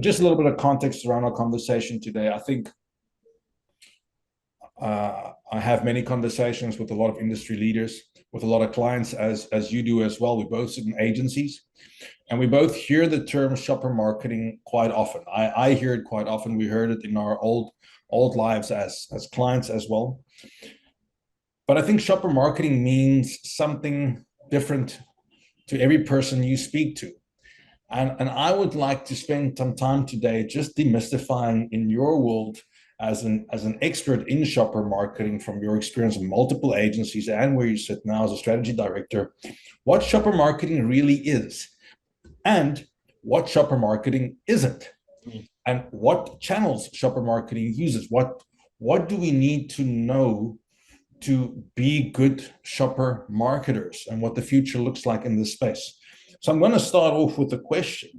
just a little bit of context around our conversation today. I think I have many conversations with a lot of industry leaders, with a lot of clients, as you do as well. We both sit in agencies, and we both hear the term shopper marketing quite often. I hear it quite often. We heard it in our old lives as clients as well. But I think shopper marketing means something different to every person you speak to. And I would like to spend some time today just demystifying in your world as an expert in shopper marketing, from your experience in multiple agencies and where you sit now as a strategy director, what shopper marketing really is and what shopper marketing isn't, and what channels shopper marketing uses. What do we need to know to be good shopper marketers, and what the future looks like in this space? So I'm going to start off with a question,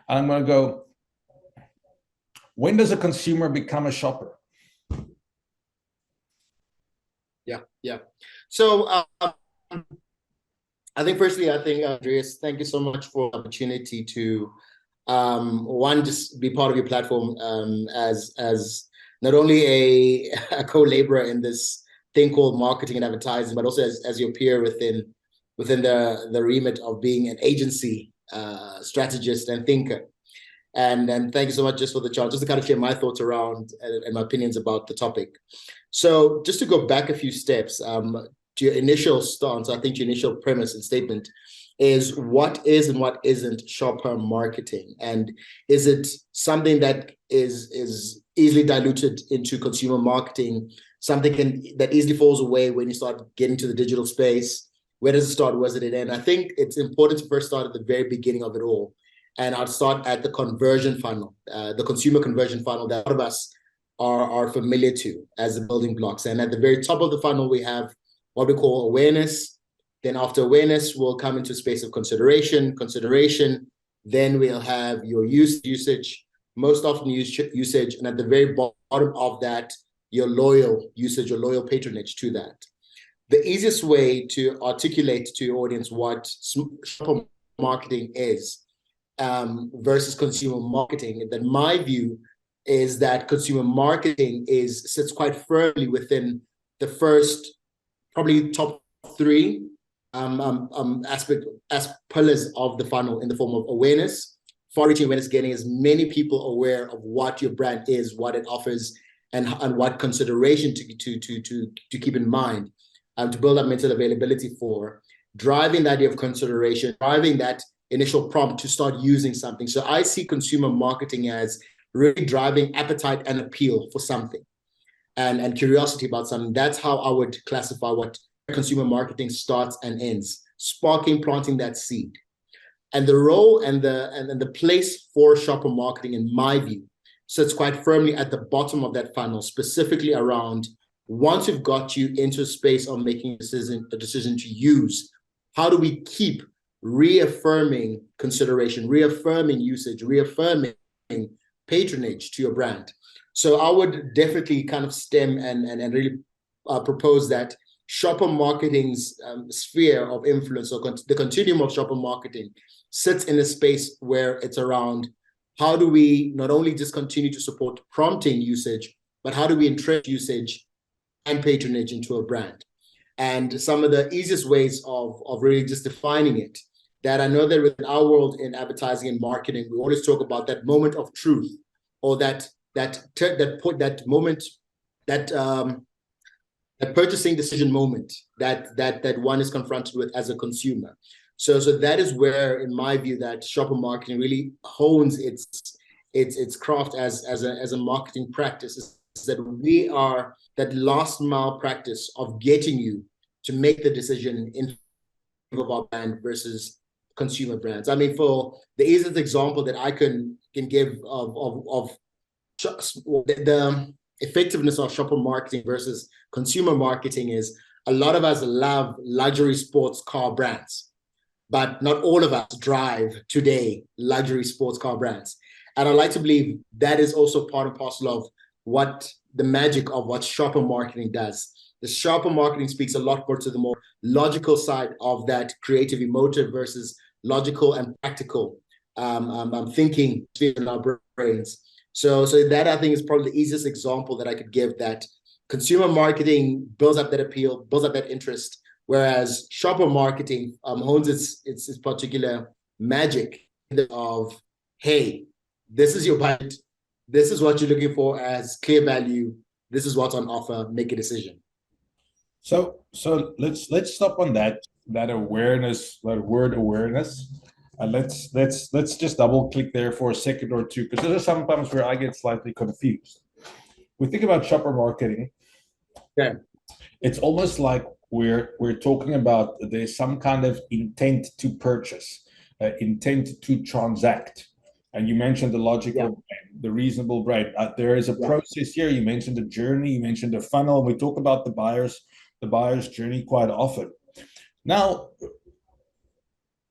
and I'm going to go, when does a consumer become a shopper? Yeah. So I think firstly, Andreas, thank you so much for the opportunity to one, just be part of your platform as not only a co-laborer in this thing called marketing and advertising, but also as your peer within the remit of being an agency strategist and thinker. And thank you so much just for the chance, just to kind of share my thoughts around and my opinions about the topic. So just to go back a few steps to your initial stance, I think your initial premise and statement is what is and what isn't shopper marketing, and is it something that is easily diluted into consumer marketing, something that easily falls away when you start getting to the digital space? Where does it start? Where does it end? I think it's important to first start at the very beginning of it all. And I'll start at the conversion funnel, the consumer conversion funnel that a lot of us are familiar to as the building blocks. And at the very top of the funnel, we have what we call awareness. Then after awareness, we'll come into a space of consideration. Then we'll have your usage, most often usage. And at the very bottom of that, your loyal usage or loyal patronage to that. The easiest way to articulate to your audience what shopper marketing is versus consumer marketing, that my view is that consumer marketing sits quite firmly within the first, probably top three pillars of the funnel, in the form of awareness, far-reaching awareness, getting as many people aware of what your brand is, what it offers, and what consideration to keep in mind, to build up mental availability for, driving the idea of consideration, driving that initial prompt to start using something. So I see consumer marketing as really driving appetite and appeal for something, and curiosity about something. That's how I would classify what consumer marketing starts and ends, sparking, planting that seed. And the role and the place for shopper marketing, in my view, sits quite firmly at the bottom of that funnel, specifically around, once we've got you into a space of making a decision to use, how do we keep reaffirming consideration, reaffirming usage, reaffirming patronage to your brand? So I would definitely kind of stem and really propose that shopper marketing's sphere of influence, or the continuum of shopper marketing, sits in a space where it's around, how do we not only just continue to support prompting usage, but how do we entrench usage and patronage into a brand? And some of the easiest ways of really just defining it, that I know that within our world in advertising and marketing, we always talk about that moment of truth, or that moment, that purchasing decision moment that one is confronted with as a consumer. So that is where, in my view, that shopper marketing really hones its craft as a marketing practice, is that we are that last mile practice of getting you to make the decision in favor of our brand versus consumer brands. I mean, for the easiest example that I can give of the effectiveness of shopper marketing versus consumer marketing is, a lot of us love luxury sports car brands, but not all of us drive today luxury sports car brands. And I like to believe that is also part and parcel of what the magic of what shopper marketing does. The shopper marketing speaks a lot more to the more logical side of that creative emotive versus logical and practical thinking in our brains. So that I think is probably the easiest example that I could give, that consumer marketing builds up that appeal, builds up that interest, whereas shopper marketing hones its particular magic of, hey, this is your budget, this is what you're looking for as clear value, this is what's on offer, make a decision. So let's stop on that awareness, that word awareness, and let's just double click there for a second or two, because there's sometimes where I get slightly confused. We think about shopper marketing. Yeah. It's almost like we're talking about there's some kind of intent to purchase, intent to transact. And you mentioned the logical brain, the reasonable brain. There is a process here. You mentioned the journey, you mentioned the funnel, and we talk about the buyer's journey quite often. Now,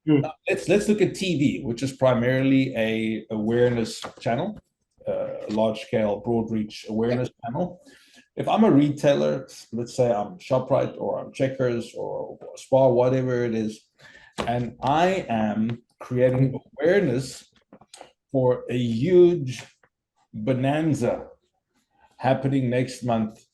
let's look at TV, which is primarily a awareness channel, large scale, broad reach awareness channel. If I'm a retailer, let's say I'm ShopRite or I'm Checkers or Spar, whatever it is, and I am creating awareness for a huge bonanza happening next month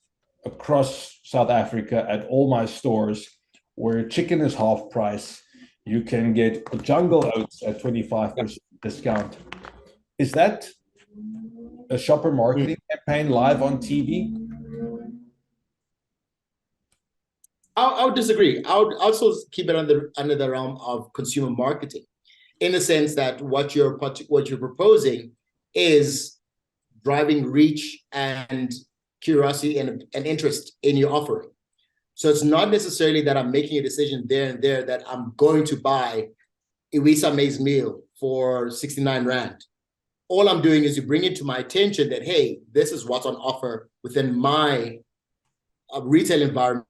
across South Africa at all my stores, where chicken is half price, you can get jungle oats at 25% discount. Is that a shopper marketing campaign live on TV? I would disagree. I would also keep it under the realm of consumer marketing, in the sense that what you're proposing is driving reach and curiosity and interest in your offering. So it's not necessarily that I'm making a decision there and there that I'm going to buy Iwisa maize meal for 69 Rand. All I'm doing is you bring it to my attention that, hey, this is what's on offer within my retail environment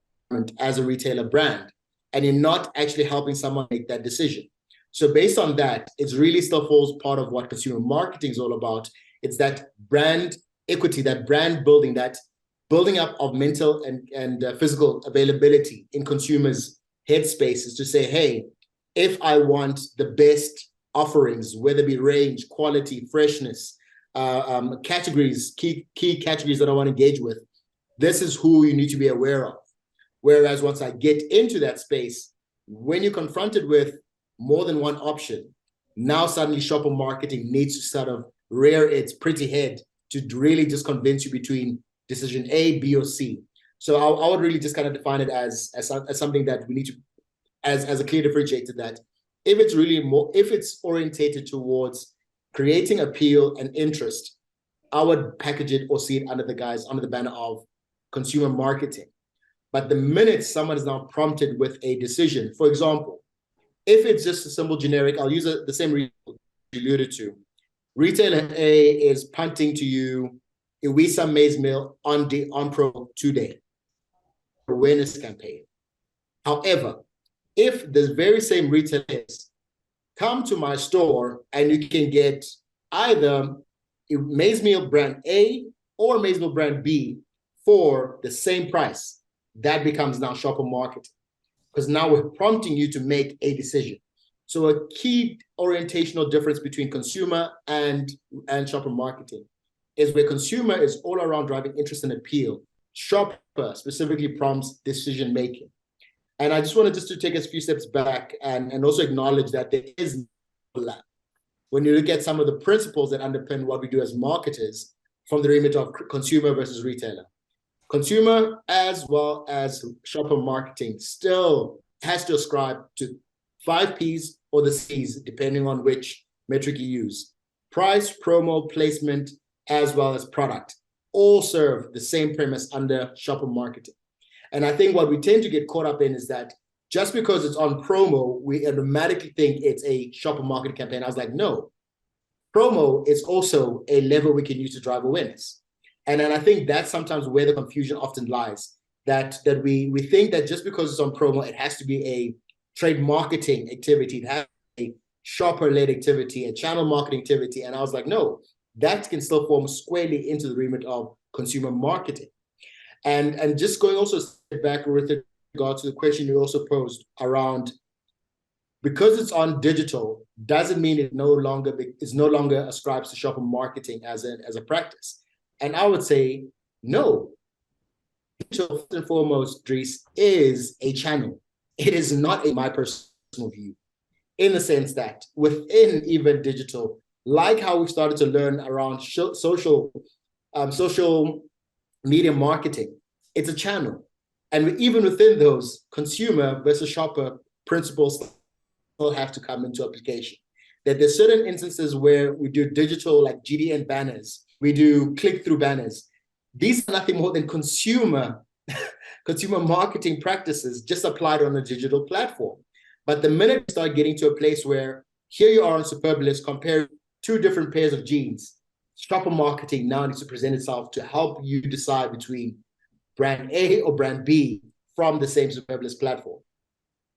as a retailer brand. And you're not actually helping someone make that decision. So based on that, it really still falls part of what consumer marketing is all about. It's that brand equity, that brand building, that building up of mental and physical availability in consumers' headspaces to say, hey, if I want the best offerings, whether it be range, quality, freshness, categories, key categories that I want to engage with, this is who you need to be aware of. Whereas once I get into that space, when you're confronted with more than one option, now suddenly shopper marketing needs to sort of rear its pretty head to really just convince you between decision A, B, or C. So I would really just kind of define it as something that we need to, as a clear differentiator, that if it's orientated towards creating appeal and interest, I would package it or see it under the banner of consumer marketing. But the minute someone is now prompted with a decision, for example, if it's just a simple generic, I'll use the same reason you alluded to. Retailer A is punting to you Iwisa maize meal on pro today, awareness campaign. However, if the very same retailers come to my store and you can get either maize meal brand A or maize meal brand B for the same price, that becomes now shopper marketing, because now we're prompting you to make a decision. So a key orientational difference between consumer and shopper marketing is where consumer is all around driving interest and appeal. Shopper specifically prompts decision making. And I just wanted to take us a few steps back and also acknowledge that there is overlap. When you look at some of the principles that underpin what we do as marketers from the remit of consumer versus retailer. Consumer as well as shopper marketing still has to ascribe to 5 Ps or the Cs, depending on which metric you use. Price, promo, placement, as well as product, all serve the same premise under shopper marketing. And I think what we tend to get caught up in is that just because it's on promo, we automatically think it's a shopper marketing campaign. I was like, no, promo is also a lever we can use to drive awareness. And then I think that's sometimes where the confusion often lies, that we think that just because it's on promo, it has to be a trade marketing activity, it has to be a shopper-led activity, a channel marketing activity. And I was like, no, that can still form squarely into the remit of consumer marketing. And just going also a step back with regard to the question you also posed around because it's on digital doesn't mean it no longer ascribes to shopper marketing as a practice. And I would say no. Digital, first and foremost, Dries, is a channel. It is not my personal view, in the sense that within even digital, like how we started to learn around social media marketing, it's a channel. And even within those, consumer versus shopper principles still have to come into application. That there's certain instances where we do digital, like GDN banners, we do click-through banners. These are nothing more than consumer marketing practices just applied on a digital platform. But the minute you start getting to a place where here you are on Superbalist comparing two different pairs of jeans, shopper marketing now needs to present itself to help you decide between brand A or brand B from the same Superbalist platform.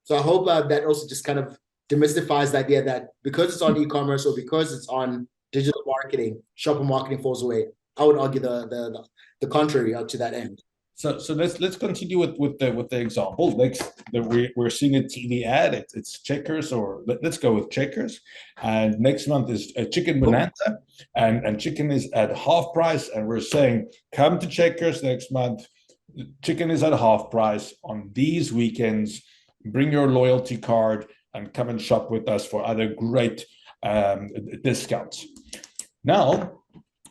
So I hope that also just kind of demystifies the idea that because it's on e-commerce or because it's on digital marketing, shopper marketing falls away. I would argue the contrary to that end. So let's continue with the example. We're seeing a TV ad. It's Checkers, or let's go with Checkers. And next month is a chicken bonanza, and chicken is at half price. And we're saying, come to Checkers next month. Chicken is at half price on these weekends. Bring your loyalty card and come and shop with us for other great discounts. Now,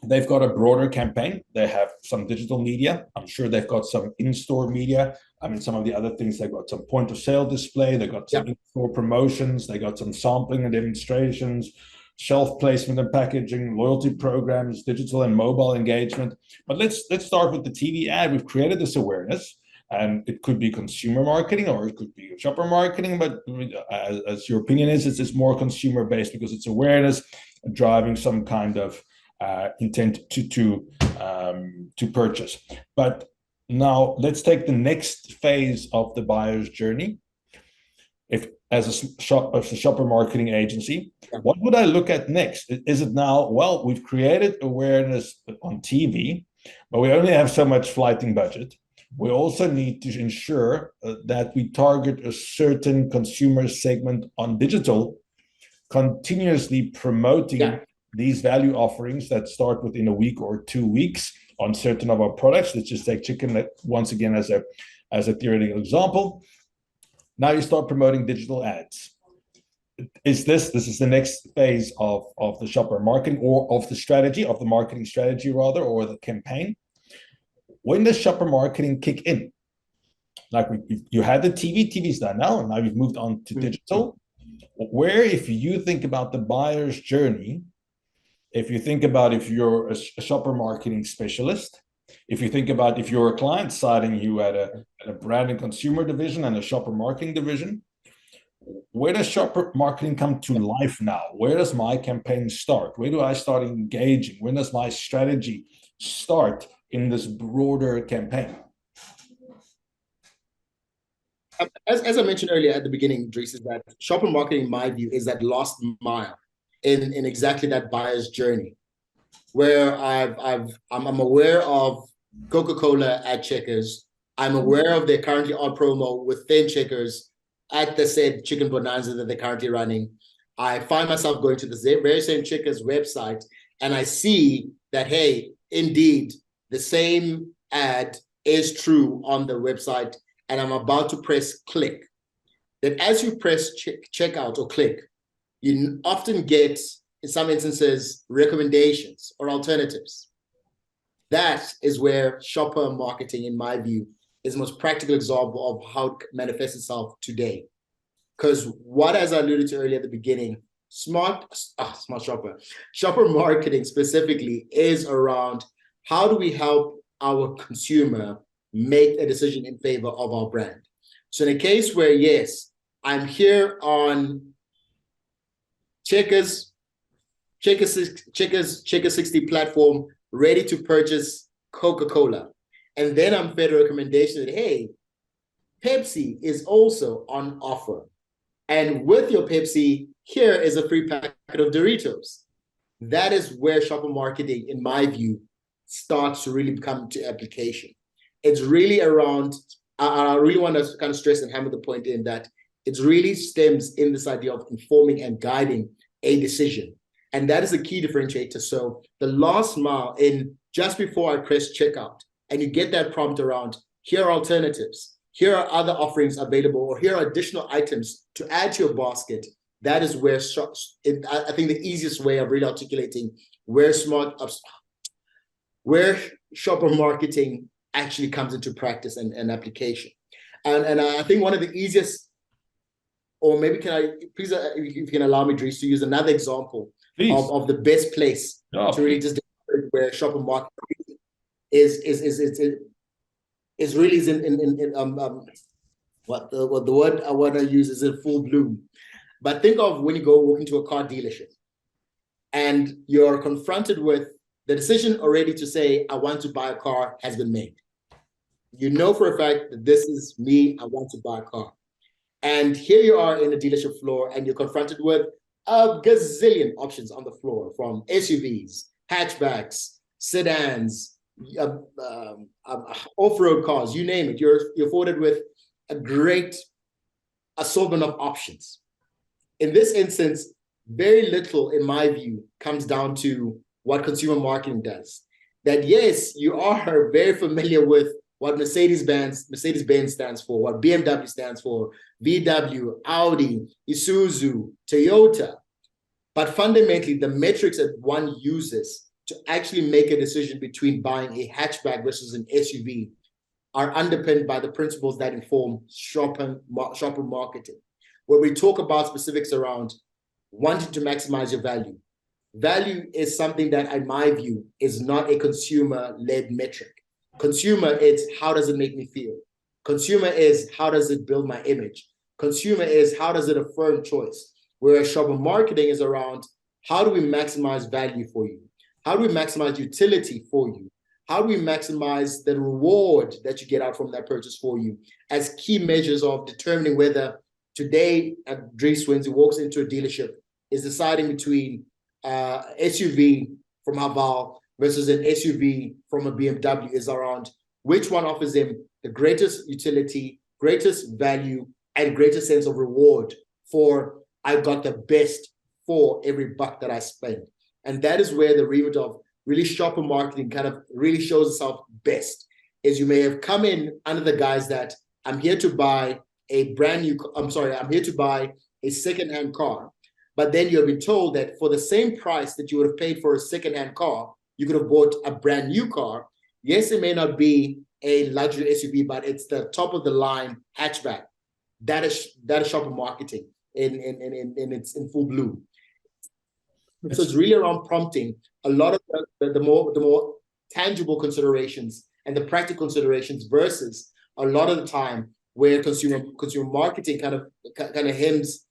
they've got a broader campaign. They have some digital media. I'm sure they've got some in-store media. I mean, some of the other things, they've got some point of sale display. They've got some in-store promotions. They got some sampling and demonstrations, shelf placement and packaging, loyalty programs, digital and mobile engagement. But let's start with the TV ad. We've created this awareness, and it could be consumer marketing or it could be shopper marketing. But as your opinion is, it's more consumer-based because it's awareness driving some kind of intent to purchase. But now let's take the next phase of the buyer's journey. If as a shopper marketing agency, what would I look at next? Is it now, well, we've created awareness on TV, but we only have so much flighting budget. We also need to ensure that we target a certain consumer segment on digital, continuously promoting these value offerings that start within a week or 2 weeks on certain of our products. Let's just take chicken once again as a theoretical example. Now you start promoting digital ads. This is the next phase of the shopper marketing, or of the strategy, of the marketing strategy rather, or the campaign. When does shopper marketing kick in? Like you had the TV's done now, and now you've moved on to digital. Where, if you think about the buyer's journey, if you think about if you're a shopper marketing specialist, if you think about if you're a client side and you had a brand and consumer division and a shopper marketing division, where does shopper marketing come to life now? Where does my campaign start? Where do I start engaging? When does my strategy start in this broader campaign? As I mentioned earlier at the beginning, Dries, is that shopper marketing, in my view, is that last mile in exactly that buyer's journey, where I'm aware of Coca-Cola at Checkers. I'm aware of their currently on promo within Checkers at the said chicken bonanza that they're currently running. I find myself going to the very same Checkers website, and I see that, hey, indeed, the same ad is true on the website, and I'm about to press click. Then as you press checkout or click, you often get, in some instances, recommendations or alternatives. That is where shopper marketing, in my view, is the most practical example of how it manifests itself today. Because what, as I alluded to earlier at the beginning, shopper marketing specifically is around how do we help our consumer make a decision in favor of our brand. So in a case where, yes, I'm here on Checkers 60 platform, ready to purchase Coca-Cola. And then I'm fed a recommendation that, hey, Pepsi is also on offer. And with your Pepsi, here is a free packet of Doritos. That is where shopper marketing, in my view, starts to really come to application. It's really around, I really want to kind of stress and hammer the point in that It really stems in this idea of informing and guiding a decision. And that is a key differentiator. So the last mile in just before I press checkout, and you get that prompt around, here are alternatives, here are other offerings available, or here are additional items to add to your basket. That is where I think the easiest way of really articulating where shopper marketing actually comes into practice and application. And I think one of the easiest, or maybe please, if you can allow me, Dries, to use another example of the best place to really just demonstrate where shopper marketing is really in what the word I want to use is in full bloom. But think of when you go walk into a car dealership and you're confronted with the decision already to say, I want to buy a car has been made. You know for a fact that this is me, I want to buy a car. And here you are in the dealership floor and you're confronted with a gazillion options on the floor, from SUVs, hatchbacks, sedans, off-road cars, you name it. You're afforded with a great assortment of options. In this instance, very little, in my view, comes down to what consumer marketing does. That yes, you are very familiar with what Mercedes-Benz stands for, what BMW stands for, VW, Audi, Isuzu, Toyota. But fundamentally, the metrics that one uses to actually make a decision between buying a hatchback versus an SUV are underpinned by the principles that inform shopper marketing. Where we talk about specifics around wanting to maximize your value. Value is something that, in my view, is not a consumer-led metric. Consumer, it's how does it make me feel? Consumer is how does it build my image? Consumer is how does it affirm choice? Whereas shopper marketing is around how do we maximize value for you? How do we maximize utility for you? How do we maximize the reward that you get out from that purchase for you as key measures of determining whether today, Dries, when he walks into a dealership, is deciding between SUV from Haval versus an SUV from a BMW, is around which one offers him the greatest utility, greatest value, and greatest sense of reward for I got the best for every buck that I spend. And that is where the remit of really shopper marketing kind of really shows itself best, is you may have come in under the guise that I'm here to buy I'm here to buy a secondhand car. But then you have been told that for the same price that you would have paid for a secondhand car, you could have bought a brand new car. Yes, it may not be a luxury SUV, but it's the top of the line hatchback. That is shopper marketing in full bloom. So it's really around prompting a lot of the more tangible considerations and the practical considerations versus a lot of the time where consumer marketing kind of hinges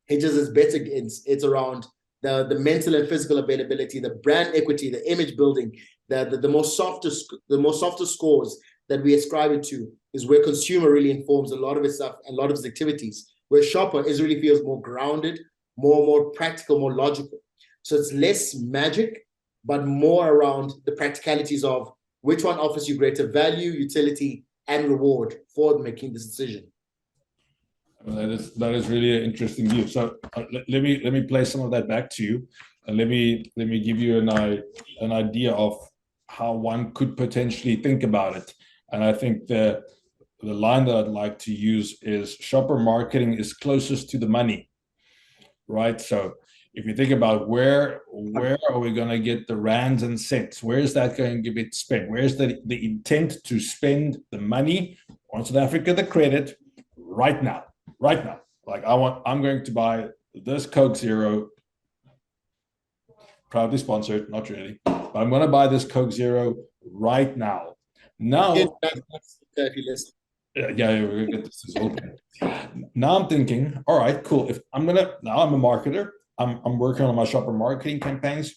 its bets against. It's around the mental and physical availability, the brand equity, the image building, the more softer scores that we ascribe it to is where consumer really informs a lot of its stuff and a lot of its activities, where shopper really feels more grounded, more practical, more logical. So it's less magic, but more around the practicalities of which one offers you greater value, utility, and reward for making this decision. That is really an interesting view. So let me play some of that back to you, and let me give you an idea of how one could potentially think about it. And I think the line that I'd like to use is shopper marketing is closest to the money, right? So if you think about where are we going to get the rands and cents? Where is that going to get spent? Where's the intent to spend the money on South Africa, the credit, right now? Like I'm going to buy this Coke Zero, proudly sponsored, not really, but I'm going to buy this Coke Zero right now. Now, yeah, we're gonna get this is open. Now I'm thinking, all right, cool. I'm a marketer. I'm working on my shopper marketing campaigns.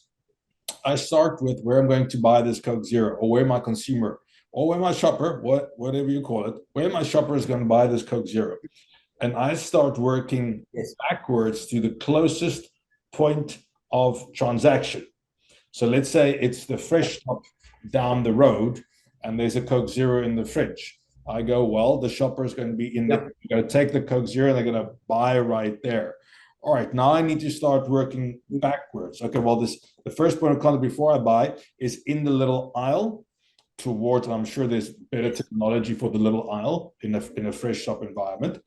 I start with where I'm going to buy this Coke Zero, or where my consumer, or where my shopper, whatever you call it, where my shopper is going to buy this Coke Zero. And I start working backwards to the closest point of transaction. So let's say it's the fresh shop down the road, and there's a Coke Zero in the fridge. I go, well, the shopper is going to be in Yep. the, you're going to take the Coke Zero and they're going to buy right there. All right, now I need to start working backwards. Okay, well, the first point of contact before I buy is in the little aisle towards, I'm sure there's better technology for the little aisle in a fresh shop environment,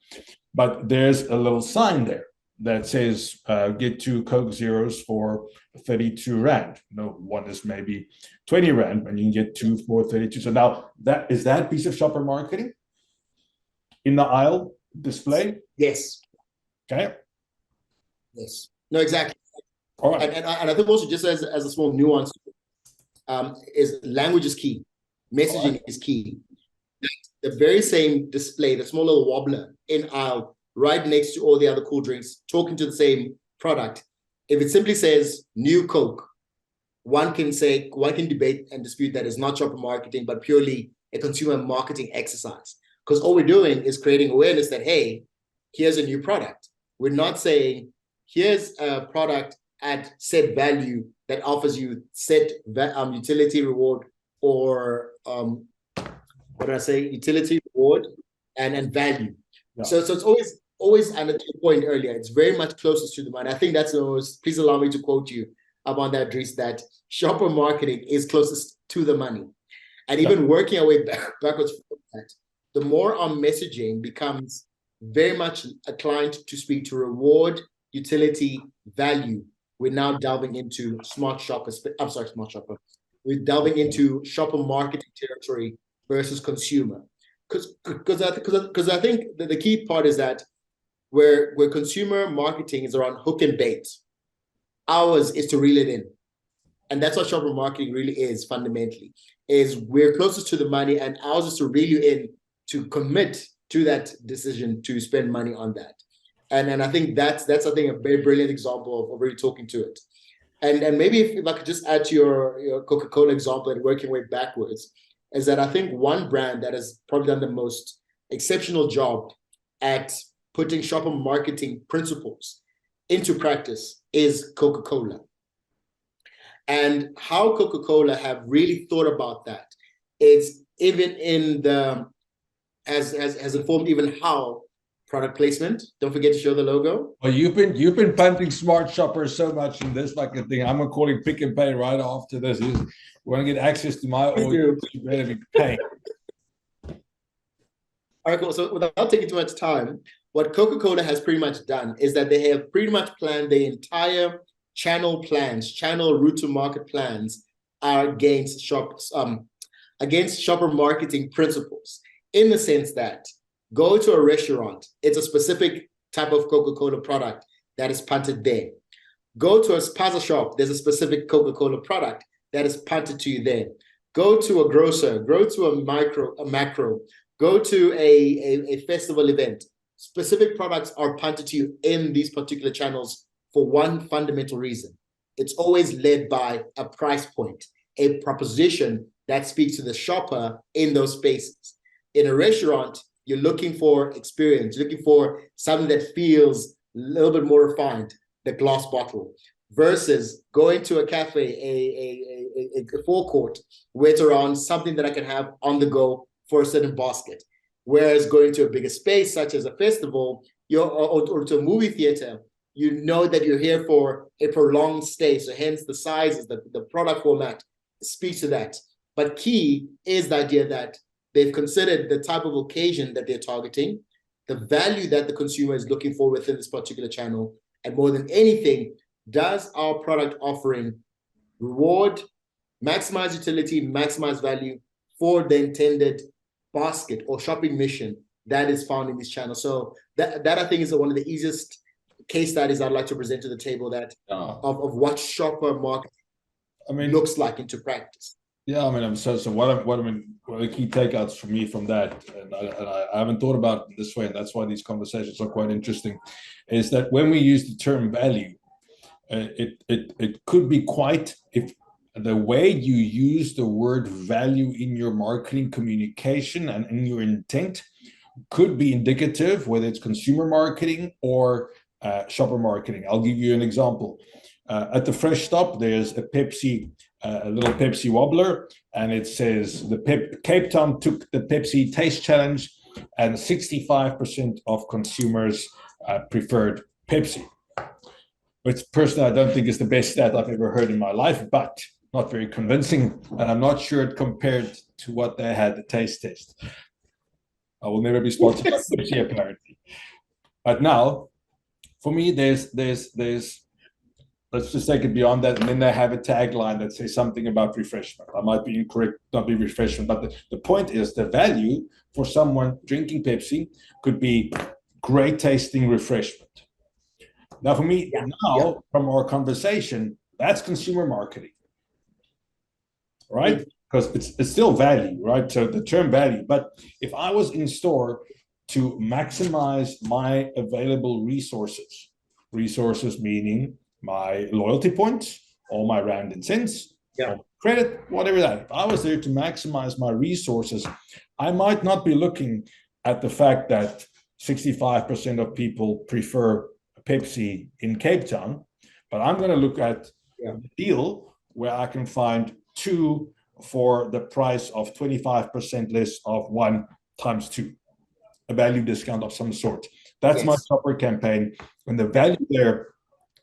but there's a little sign there that says get 2 Coke Zeros for 32 Rand. No, one is maybe 20 Rand, and you can get 2 for 32. So now that piece of shopper marketing in the aisle display? Yes. Okay. Yes. No, exactly. All right. And I think also just as a small nuance, is language is key. Messaging is key. The very same display, the small little wobbler in aisle, right next to all the other cool drinks, talking to the same product. If it simply says new Coke, one can debate and dispute that it's not shopper marketing, but purely a consumer marketing exercise. Because all we're doing is creating awareness that, hey, here's a new product. We're not saying, here's a product at set value that offers you set utility reward, or what did I say? Utility, reward, and value. Yeah. So it's always, and to your point earlier, it's very much closest to the mind. I think that's the most, please allow me to quote you about that, Dries, that shopper marketing is closest to the money. And even working our way backwards from that, the more our messaging becomes very much inclined to speak to reward, utility, value, we're now delving into smart shopper. We're delving into shopper marketing territory versus consumer. Because I think that the key part is that where consumer marketing is around hook and bait, ours is to reel it in. And that's what shopper marketing really is fundamentally, is we're closest to the money, and ours is to reel you in to commit to that decision to spend money on that. And I think that's I think a very brilliant example of really talking to it. And maybe if I could just add to your Coca-Cola example and working way backwards, is that I think one brand that has probably done the most exceptional job at putting shopper marketing principles into practice is Coca-Cola. And how Coca-Cola have really thought about that is even in the has informed even how product placement. Don't forget to show the logo. Well, you've been punting smart shoppers so much in this like a thing. I'm gonna call you Pick and Pay right after this. You want to get access to my audience, you better be paying. All right, cool. So without taking too much time, what Coca-Cola has pretty much done is that they have pretty much planned the entire channel route to market plans are against shopper marketing principles, in the sense that go to a restaurant, it's a specific type of Coca-Cola product that is punted there. Go to a spaza shop, there's a specific Coca-Cola product that is punted to you there. Go to a grocer, go to a macro, go to a festival event. Specific products are punted to you in these particular channels for one fundamental reason. It's always led by a price point, a proposition that speaks to the shopper in those spaces. In a restaurant, you're looking for experience, looking for something that feels a little bit more refined, the glass bottle, versus going to a cafe, a forecourt, where it's around something that I can have on the go for a certain basket. Whereas going to a bigger space, such as a festival, or to a movie theater, you know that you're here for a prolonged stay. So hence the sizes, the product format speaks to that. But key is the idea that they've considered the type of occasion that they're targeting, the value that the consumer is looking for within this particular channel, and more than anything, does our product offering reward, maximize utility, maximize value for the intended basket or shopping mission that is found in this channel. So that I think is one of the easiest case studies I'd like to present to the table, that of what shopper marketing looks like into practice. Yeah, I mean, so what are the key takeouts for me from that, and I haven't thought about it this way, and that's why these conversations are quite interesting, is that when we use the term value, it could be quite, if the way you use the word value in your marketing communication and in your intent could be indicative, whether it's consumer marketing or shopper marketing. I'll give you an example. At the Fresh Stop, there's a Pepsi a little Pepsi wobbler, and it says Cape Town took the Pepsi Taste Challenge, and 65% of consumers preferred Pepsi. Which personally I don't think is the best stat I've ever heard in my life, but not very convincing, and I'm not sure it compared to what they had the taste test. I will never be sponsored by Pepsi, apparently. But now, for me, there's let's just take it beyond that, and then they have a tagline that says something about refreshment. I might be incorrect, not be refreshment, but the point is the value for someone drinking Pepsi could be great tasting refreshment. Now, for me, from our conversation, that's consumer marketing, right? Because it's still value, right? So the term value. But if I was in store to maximize my available resources meaning my loyalty points, all my rand and cents, credit, whatever that. If I was there to maximize my resources, I might not be looking at the fact that 65% of people prefer Pepsi in Cape Town, but I'm going to look at a deal where I can find two for the price of 25% less of one times two, a value discount of some sort. That's my shopper campaign. And the value there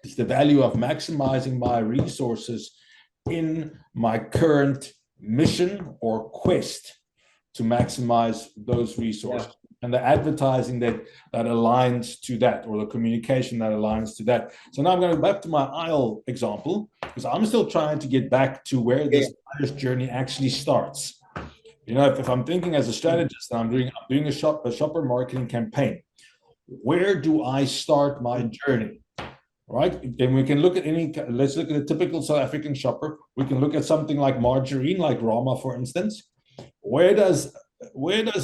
is the value of maximizing my resources in my current mission or quest to maximize those resources. And the advertising that aligns to that, or the communication that aligns to that. So now I'm going to go back to my aisle example, because I'm still trying to get back to where this journey actually starts. You know, if I'm thinking as a strategist and I'm doing a shopper marketing campaign, where do I start my journey? Right? And we can look at let's look at a typical South African shopper. We can look at something like margarine, like Rama, for instance. Where does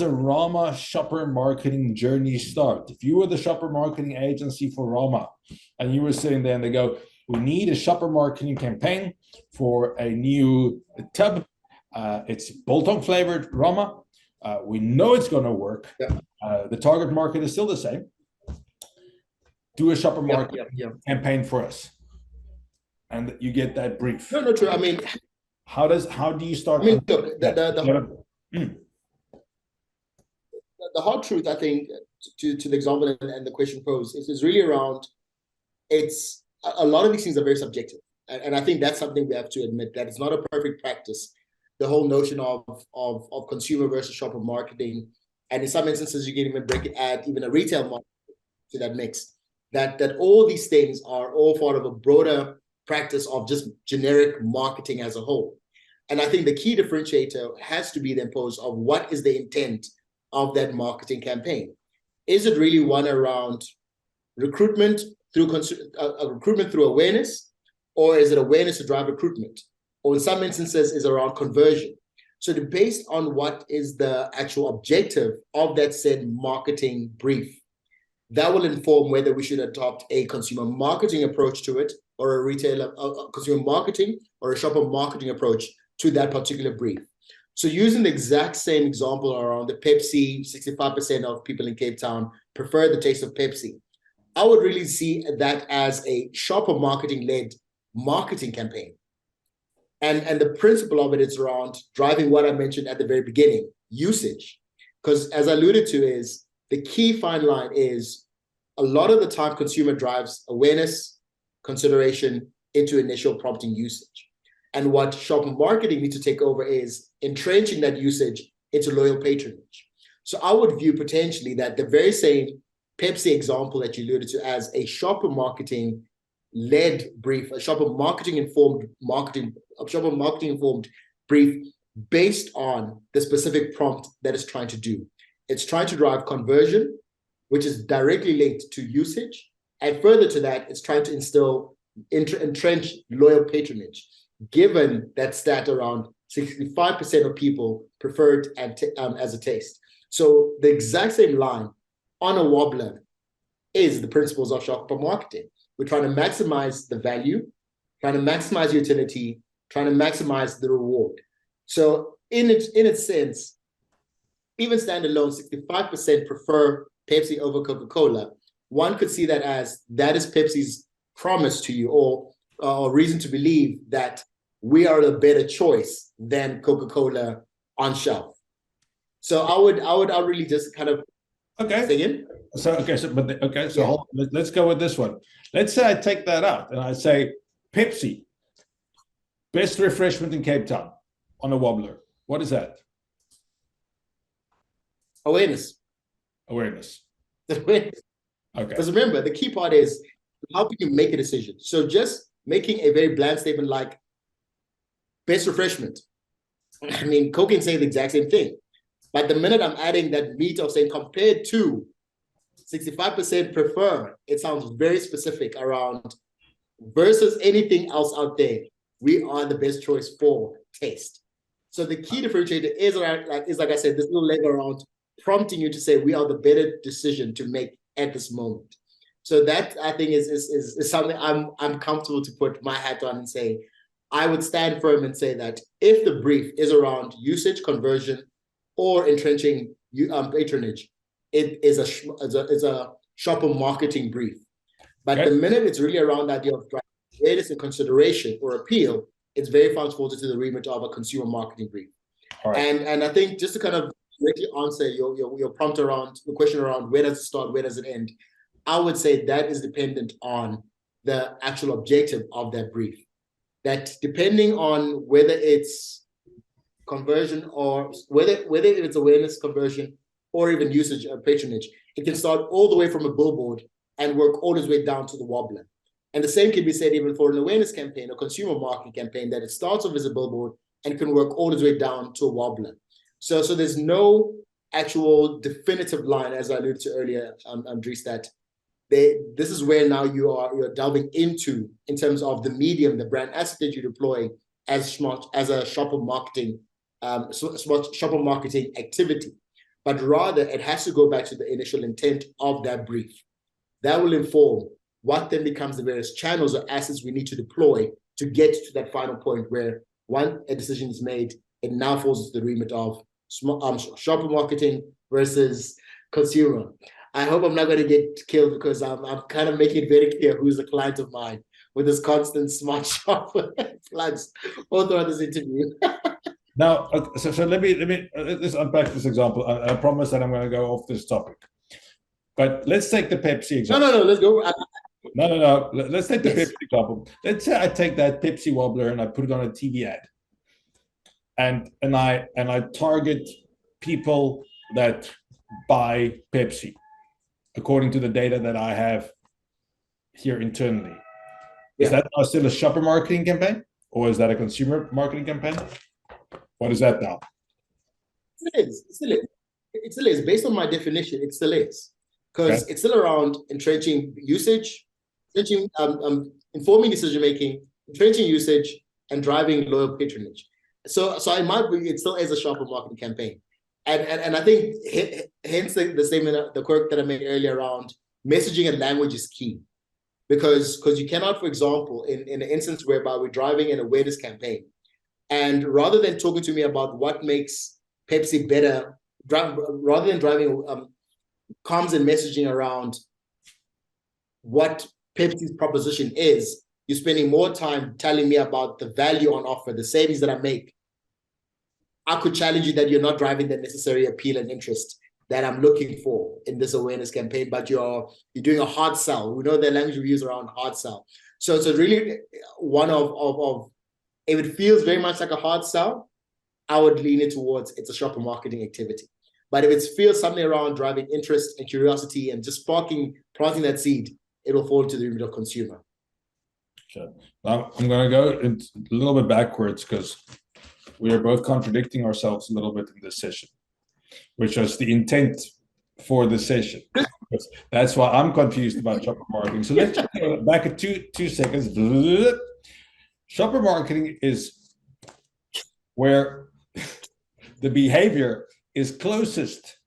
a Rama shopper marketing journey start? If you were the shopper marketing agency for Rama and you were sitting there and they go, we need a shopper marketing campaign for a new tub. It's Bolton flavored Rama. We know it's going to work. The target market is still the same. Do a shopper marketing campaign for us. And you get that brief. No, true. I mean, how do you start? I mean, look, the hard truth, I think, to the example and the question posed is really around, it's a lot of these things are very subjective. And I think that's something we have to admit, that it's not a perfect practice. The whole notion of consumer versus shopper marketing. And in some instances, you can even add even a retail market to that mix. That all these things are all part of a broader practice of just generic marketing as a whole. And I think the key differentiator has to be then posed of what is the intent of that marketing campaign. Is it really one around recruitment through awareness, or is it awareness to drive recruitment? Or in some instances is around conversion. So based on what is the actual objective of that said marketing brief, that will inform whether we should adopt a consumer marketing approach to it, or a retailer consumer marketing or a shopper marketing approach to that particular brief. So using the exact same example around the Pepsi, 65% of people in Cape Town prefer the taste of Pepsi. I would really see that as a shopper marketing-led marketing campaign. And the principle of it is around driving what I mentioned at the very beginning, usage. Because as I alluded to, is the key fine line is a lot of the time consumer drives awareness, consideration into initial prompting usage. And what shopper marketing needs to take over is entrenching that usage into loyal patronage. So I would view potentially that the very same Pepsi example that you alluded to as a shopper marketing led brief, a shopper marketing informed brief based on the specific prompt that it's trying to do. It's trying to drive conversion, which is directly linked to usage. And further to that, it's trying to entrench loyal patronage, given that stat around 65% of people preferred as a taste. So the exact same line on a wobbler is the principles of shopper marketing. We're trying to maximize the value, trying to maximize utility, trying to maximize the reward. So in its sense, even standalone, 65% prefer Pepsi over Coca-Cola. One could see that as that is Pepsi's promise to you, or reason to believe that we are a better choice than Coca-Cola on shelf. So I would really just kind of say again. So let's go with this one. Let's say I take that out and I say Pepsi, best refreshment in Cape Town on a wobbler. What is that? Awareness. Awareness. Okay. Because remember, the key part is how can you make a decision? So just making a very bland statement like best refreshment. I mean, Coke can say the exact same thing. But the minute I'm adding that meat of saying compared to 65% prefer, it sounds very specific around versus anything else out there. We are the best choice for taste. So the key differentiator is around, like I said, this little leg around prompting you to say we are the better decision to make at this moment. So that I think is something I'm comfortable to put my hat on and say, I would stand firm and say that if the brief is around usage conversion or entrenching patronage, it is a shopper marketing brief. But the minute it's really around the idea of awareness and consideration or appeal, it's very far closer to the remit of a consumer marketing brief. And I think just to kind of directly answer your prompt around the question around where does it start, where does it end, I would say that is dependent on the actual objective of that brief. That depending on whether it's conversion or whether it's awareness, conversion, or even usage or patronage, it can start all the way from a billboard and work all its way down to the wobbler. And the same can be said even for an awareness campaign or consumer marketing campaign, that it starts off as a billboard and can work all its way down to a wobbler. So there's no actual definitive line, as I alluded to earlier, Dries, that this is where now you're delving into in terms of the medium, the brand asset that you deploy as a shopper marketing activity. But rather, it has to go back to the initial intent of that brief. That will inform what then becomes the various channels or assets we need to deploy to get to that final point where once a decision is made, it now falls into the remit of shopper marketing versus consumer. I hope I'm not going to get killed because I'm kind of making it very clear who's a client of mine with this constant smart shopper plugs all throughout this interview. Now, so let's unpack this example. I promise that I'm going to go off this topic. But let's take the Pepsi example. No, let's go. No. Let's take the Pepsi example. Let's say I take that Pepsi wobbler and I put it on a TV ad. And I target people that buy Pepsi according to the data that I have here internally. Is that now still a shopper marketing campaign, or is that a consumer marketing campaign? What is that now? It still is. Based on my definition, it still is. Because it's still around entrenching usage, informing decision-making, entrenching usage, and driving loyal patronage. So in my view, it still is a shopper marketing campaign. And I think hence the statement, the quirk that I made earlier around messaging and language is key. Because you cannot, for example, in an instance whereby we're driving an awareness campaign, and rather than talking to me about what makes Pepsi better, rather than driving comms and messaging around what Pepsi's proposition is, you're spending more time telling me about the value on offer, the savings that I make. I could challenge you that you're not driving the necessary appeal and interest that I'm looking for in this awareness campaign, but you're doing a hard sell. We know the language we use around hard sell. So it's really one of if it feels very much like a hard sell, I would lean it towards it's a shopper marketing activity. But if it feels something around driving interest and curiosity and just planting that seed, it will fall into the remit of consumer. Sure. Now I'm going to go a little bit backwards because we are both contradicting ourselves a little bit in this session, which was the intent for the session. That's why I'm confused about shopper marketing. So let's go back at two seconds. Shopper marketing is where the behavior is closest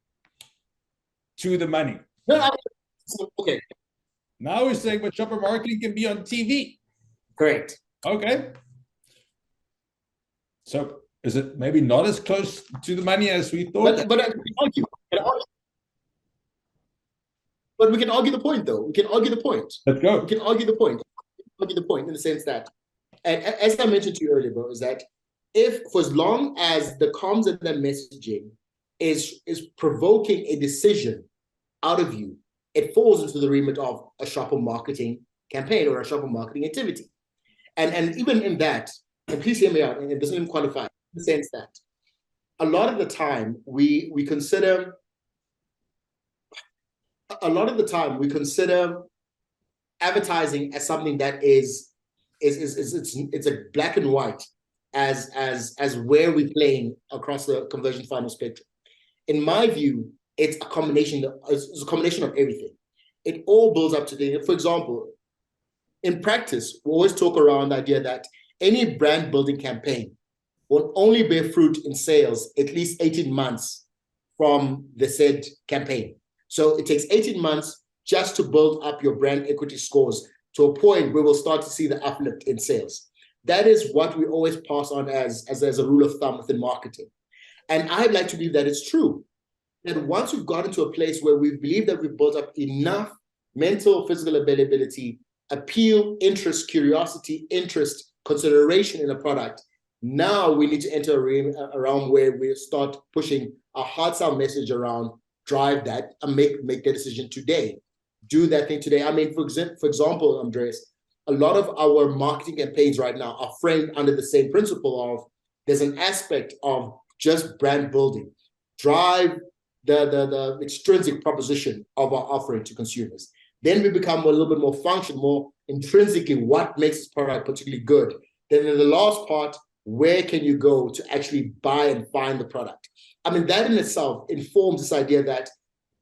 to the money. Okay. Now we're saying, but shopper marketing can be on TV. Correct. Okay. So is it maybe not as close to the money as we thought? But we can argue the point, though. We can argue the point. Let's go. We can argue the point. In the sense that And as I mentioned to you earlier, bro, is that if for as long as the comms and the messaging is provoking a decision out of you, it falls into the remit of a shopper marketing campaign or a shopper marketing activity. And even in that, and please hear me out, and it doesn't even qualify, in the sense that a lot of the time we consider advertising as something that is it's a black and white as where we're playing across the conversion funnel spectrum. In my view, it's a combination of everything. It all builds up to the, for example, in practice, we always talk around the idea that any brand building campaign will only bear fruit in sales at least 18 months from the said campaign. So it takes 18 months just to build up your brand equity scores to a point where we'll start to see the uplift in sales. That is what we always pass on as a rule of thumb within marketing. And I'd like to believe that it's true. That once we've gotten to a place where we believe that we've built up enough mental, physical availability, appeal, interest, curiosity, interest, consideration in a product, now we need to enter a realm where we start pushing a hard sell message around, drive that, and make that decision today. Do that thing today. I mean, for example, Andreas, a lot of our marketing campaigns right now are framed under the same principle of there's an aspect of just brand building, drive the extrinsic proposition of our offering to consumers. Then we become a little bit more functional, more intrinsically what makes this product particularly good. Then in the last part, where can you go to actually buy and find the product? I mean, that in itself informs this idea that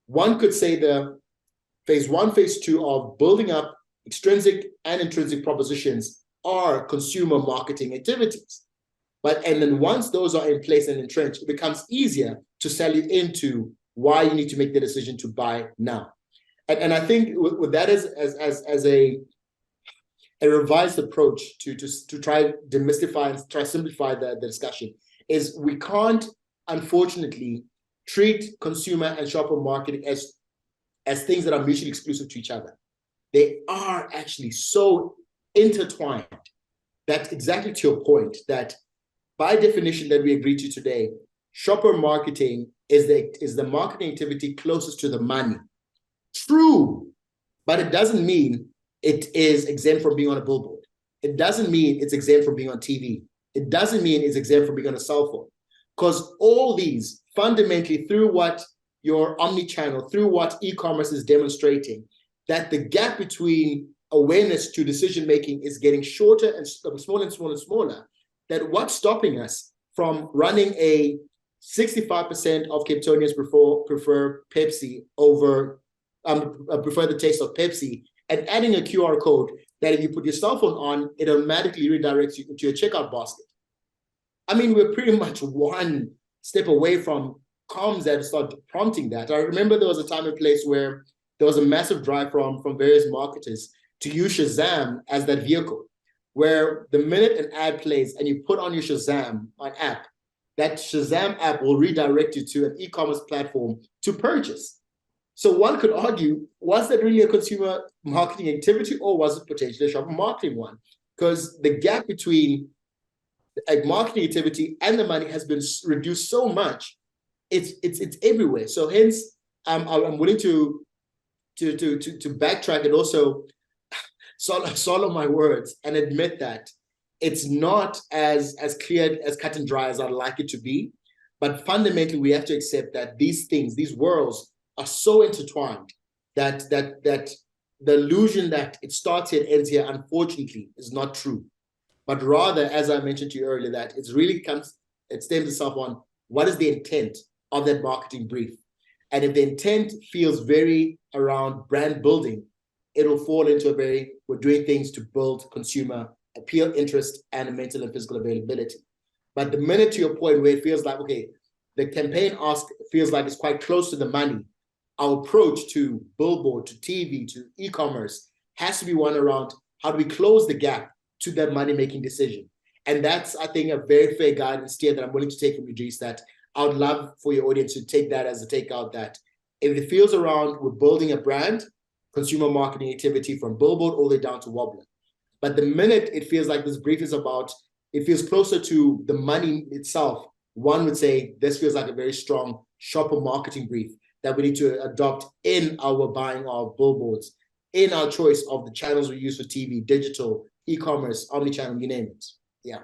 one could say the phase one, phase two of building up extrinsic and intrinsic propositions are consumer marketing activities. And then once those are in place and entrenched, it becomes easier to sell you into why you need to make the decision to buy now. And I think with that as a revised approach to try demystify and try simplify the discussion is we can't, unfortunately, treat consumer and shopper marketing as things that are mutually exclusive to each other. They are actually so intertwined that, exactly to your point, that by definition that we agreed to today, shopper marketing is the marketing activity closest to the money. True, but it doesn't mean it is exempt from being on a billboard. It doesn't mean it's exempt from being on TV. It doesn't mean it's exempt from being on a cell phone. Because all these, fundamentally, through what your omni-channel, through what ecommerce is demonstrating, that the gap between awareness to decision-making is getting shorter and smaller and smaller and smaller, that what's stopping us from running a 65% of Cape Townians prefer Pepsi over, prefer the taste of Pepsi, and adding a QR code that if you put your cell phone on, it automatically redirects you into your checkout basket. I mean, we're pretty much one step away from comms that start prompting that. I remember there was a time and place where there was a massive drive from various marketers to use Shazam as that vehicle, where the minute an ad plays and you put on your Shazam app, that Shazam app will redirect you to an e-commerce platform to purchase. So one could argue, was that really a consumer marketing activity, or was it potentially a shopper marketing one? Because the gap between a marketing activity and the money has been reduced so much, it's everywhere. So hence, I'm willing to backtrack and also swallow my words and admit that it's not as clear, as cut and dry as I'd like it to be. But fundamentally, we have to accept that these things, these worlds, are so intertwined that the illusion that it starts here and ends here, unfortunately, is not true. But rather, as I mentioned to you earlier, that it stems itself on what is the intent of that marketing brief. And if the intent feels very around brand building, it'll fall into we're doing things to build consumer appeal, interest, and mental and physical availability. But the minute, to your point, where it feels like, okay, the campaign ask feels like it's quite close to the money, our approach to billboard, to TV, to e-commerce has to be one around how do we close the gap to that money-making decision. And that's, I think, a very fair guidance steer that I'm willing to take from you, Dries, that I would love for your audience to take that as a takeout, that if it feels around we're building a brand, consumer marketing activity from billboard all the way down to wobbler. But the minute it feels like this brief is about, it feels closer to the money itself, one would say this feels like a very strong shopper marketing brief that we need to adopt in our buying of billboards, in our choice of the channels we use for TV, digital, e-commerce, omnichannel, you name it. Yeah.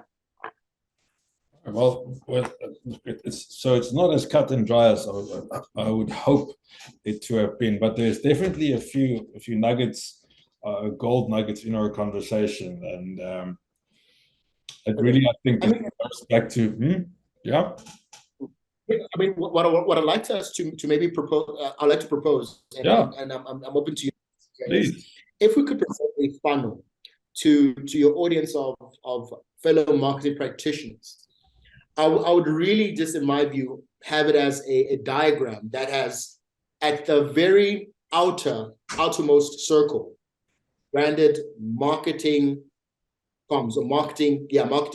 Well, it's not as cut and dry as I would hope it to have been, but there's definitely a few nuggets, gold nuggets in our conversation, and it really, I think, goes back to yeah. I mean, what I'd like to maybe propose, I'd like to propose, and I'm open to you. Please. If we could present a funnel to your audience of fellow marketing practitioners, I would really, just in my view, have it as a diagram that has at the very outermost circle, branded marketing comms or marketing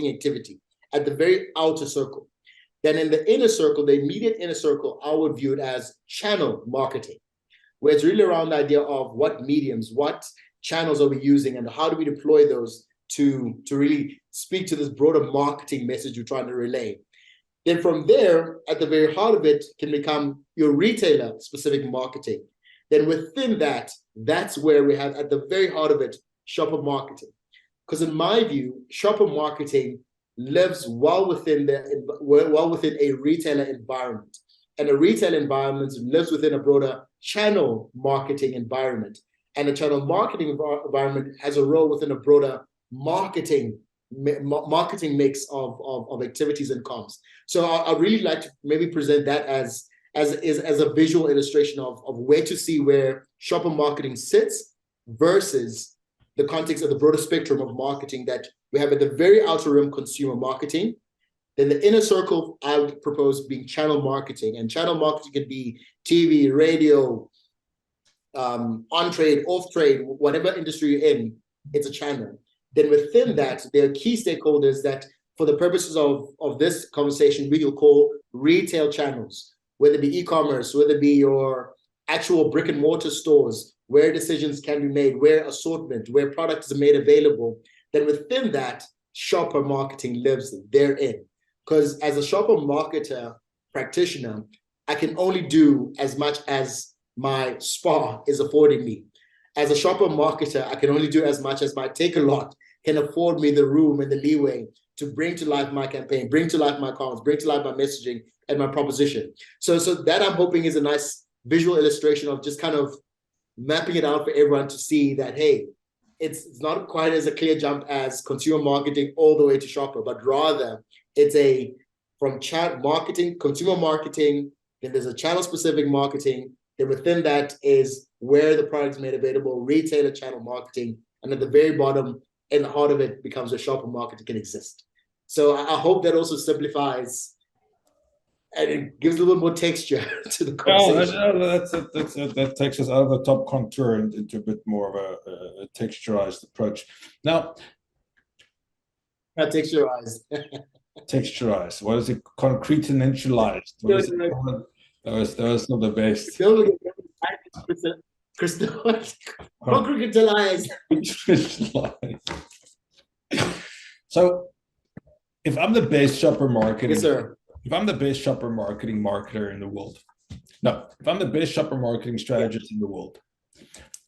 activity at the very outer circle. Then in the inner circle, the immediate inner circle, I would view it as channel marketing, where it's really around the idea of what mediums, what channels are we using, and how do we deploy those to really speak to this broader marketing message you're trying to relay. Then from there, at the very heart of it, can become your retailer-specific marketing. Then within that, that's where we have at the very heart of it, shopper marketing. Because in my view, shopper marketing lives well within a retailer environment. And a retail environment lives within a broader channel marketing environment. And a channel marketing environment has a role within a broader marketing mix of activities and comms. So I really like to maybe present that as a visual illustration of where to see where shopper marketing sits versus the context of the broader spectrum of marketing that we have at the very outer rim, consumer marketing. Then the inner circle, I would propose being channel marketing. And channel marketing could be TV, radio, on-trade, off-trade, whatever industry you're in, it's a channel. Then within that, there are key stakeholders that, for the purposes of this conversation, we will call retail channels, whether it be e-commerce, whether it be your actual brick and mortar stores, where decisions can be made, where assortment, where products are made available. Then within that, shopper marketing lives therein. Because as a shopper marketer practitioner, I can only do as much as my spa is affording me. As a shopper marketer, I can only do as much as my Take-A-Lot can afford me the room and the leeway to bring to life my campaign, bring to life my comments, bring to life my messaging and my proposition. So that I'm hoping is a nice visual illustration of just kind of mapping it out for everyone to see that, hey, it's not quite as a clear jump as consumer marketing all the way to shopper, but rather it's from chat marketing, consumer marketing, then there's a channel specific marketing, then within that is where the product is made available, retailer channel marketing, and at the very bottom, in the heart of it, becomes a shopper market can exist. So I hope that also simplifies and it gives a little more texture to the conversation. That takes us out of the top contour and into a bit more of a texturized approach. Now, texturized. Texturized. What is it? Concretentialized. What is it? That was not the best. Concretalized. So, if I'm the best shopper marketing, yes, sir. If I'm the best shopper marketing marketer in the world, no, if I'm the best shopper marketing strategist in the world,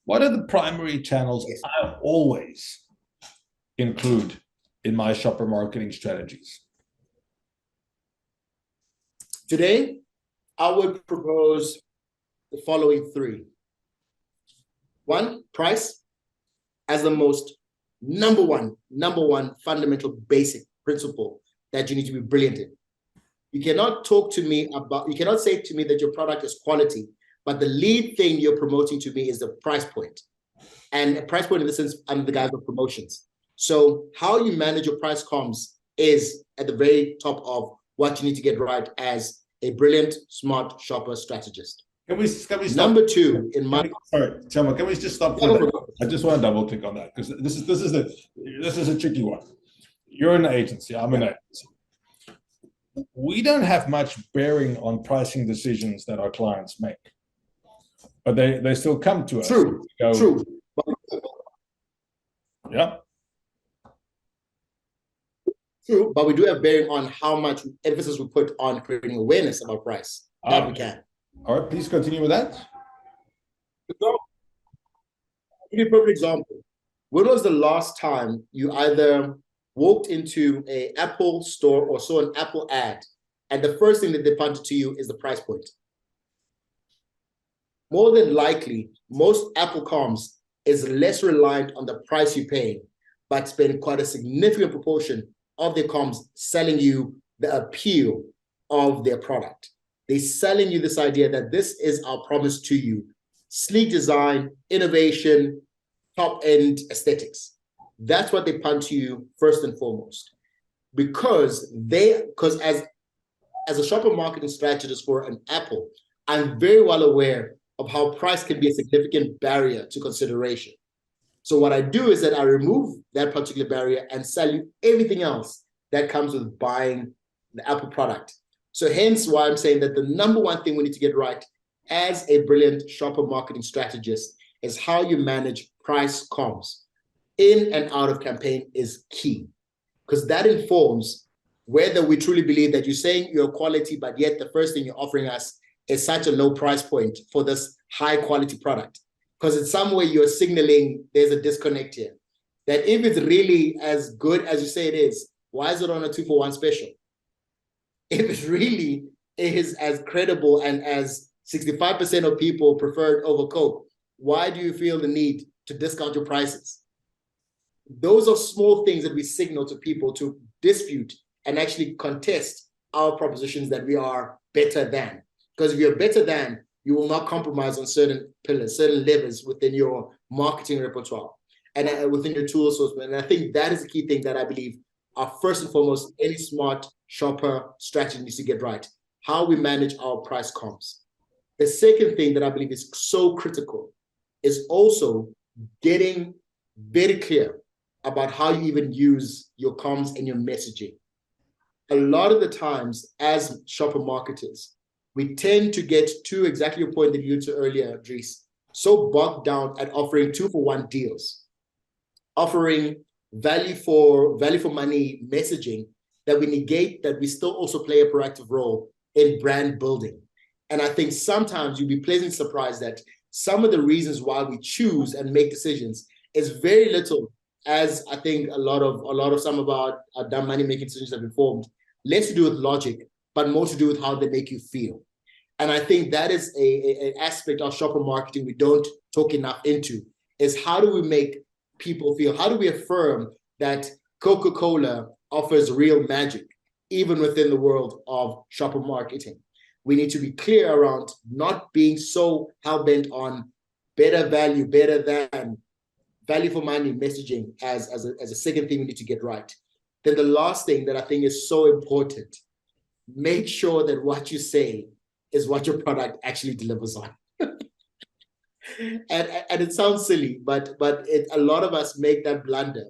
what are the primary channels I always include in my shopper marketing strategies? Today, I would propose the following three. One, price as the most number one fundamental basic principle that you need to be brilliant in. You cannot you cannot say to me that your product is quality, but the lead thing you're promoting to me is the price point. And a price point in the sense, under the guise of promotions. So how you manage your price comms is at the very top of what you need to get right as a brilliant, smart shopper strategist. Can we stop? Number two, sorry, Selma, can we just stop for that? I just want to double click on that because this is a tricky one. You're an agency, I'm an agency. We don't have much bearing on pricing decisions that our clients make, but they still come to us. True. Yeah. True, but we do have bearing on how much emphasis we put on creating awareness about price. That we can. All right, please continue with that. I'll give you a perfect example. When was the last time you either walked into an Apple store or saw an Apple ad, and the first thing that they punted to you is the price point? More than likely, most Apple comms is less reliant on the price you pay, but spend quite a significant proportion of their comms selling you the appeal of their product. They're selling you this idea that this is our promise to you: sleek design, innovation, top-end aesthetics. That's what they punt to you first and foremost. Because as a shopper marketing strategist for an Apple, I'm very well aware of how price can be a significant barrier to consideration. So what I do is that I remove that particular barrier and sell you everything else that comes with buying the Apple product. So hence why I'm saying that the number one thing we need to get right as a brilliant shopper marketing strategist is how you manage price comms in and out of campaign is key, because that informs whether we truly believe that you're saying you're quality, but yet the first thing you're offering us is such a low price point for this high quality product. Because in some way you're signaling there's a disconnect here. That if it's really as good as you say it is, why is it on a 2-for-1 special? If it really is as credible and as 65% of people prefer it over Coke, why do you feel the need to discount your prices? Those are small things that we signal to people to dispute and actually contest our propositions that we are better than. Because if you're better than, you will not compromise on certain pillars, certain levers within your marketing repertoire and within your tool assortment. And I think that is the key thing that I believe are first and foremost any smart shopper strategy needs to get right: how we manage our price comms. The second thing that I believe is so critical is also getting very clear about how you even use your comms and your messaging. A lot of the times as shopper marketers, we tend to get to exactly your point that you used earlier, Dries, so bogged down at offering 2-for-1 deals, offering value for money messaging, that we negate that we still also play a proactive role in brand building. And I think sometimes you'll be pleasantly surprised that some of the reasons why we choose and make decisions is very little, as I think a lot of some of our dumb money making decisions have been formed, less to do with logic, but more to do with how they make you feel. And I think that is an aspect of shopper marketing we don't talk enough into, is how do we make people feel? How do we affirm that Coca-Cola offers real magic, even within the world of shopper marketing? We need to be clear around not being so hell-bent on better value, better than, value for money messaging as a second thing we need to get right. Then the last thing that I think is so important, make sure that what you say is what your product actually delivers on. and it sounds silly, but a lot of us make that blunder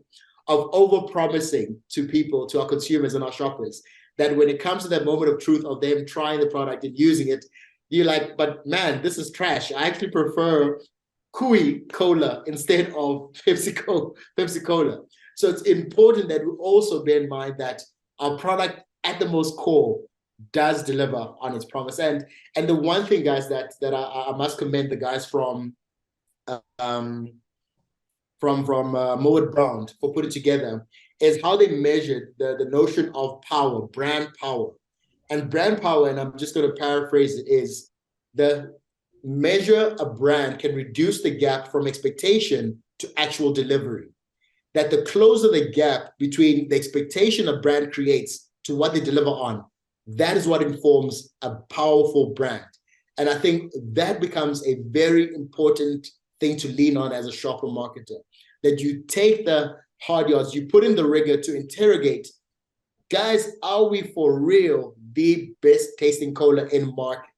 of over-promising to people, to our consumers and our shoppers, that when it comes to that moment of truth of them trying the product and using it, you're like, but man, this is trash. I actually prefer Kui Cola instead of Pepsi Cola. So it's important that we also bear in mind that our product at the most core does deliver on its promise. And the one thing, guys, that I must commend the guys from Mowat Brown for putting together is how they measured the notion of power, brand power. And brand power, and I'm just going to paraphrase it, is the measure a brand can reduce the gap from expectation to actual delivery. That the closer the gap between the expectation a brand creates to what they deliver on, that is what informs a powerful brand. And I think that becomes a very important thing to lean on as a shopper marketer, that you take the hard yards, you put in the rigor to interrogate, guys, are we for real the best tasting cola in market?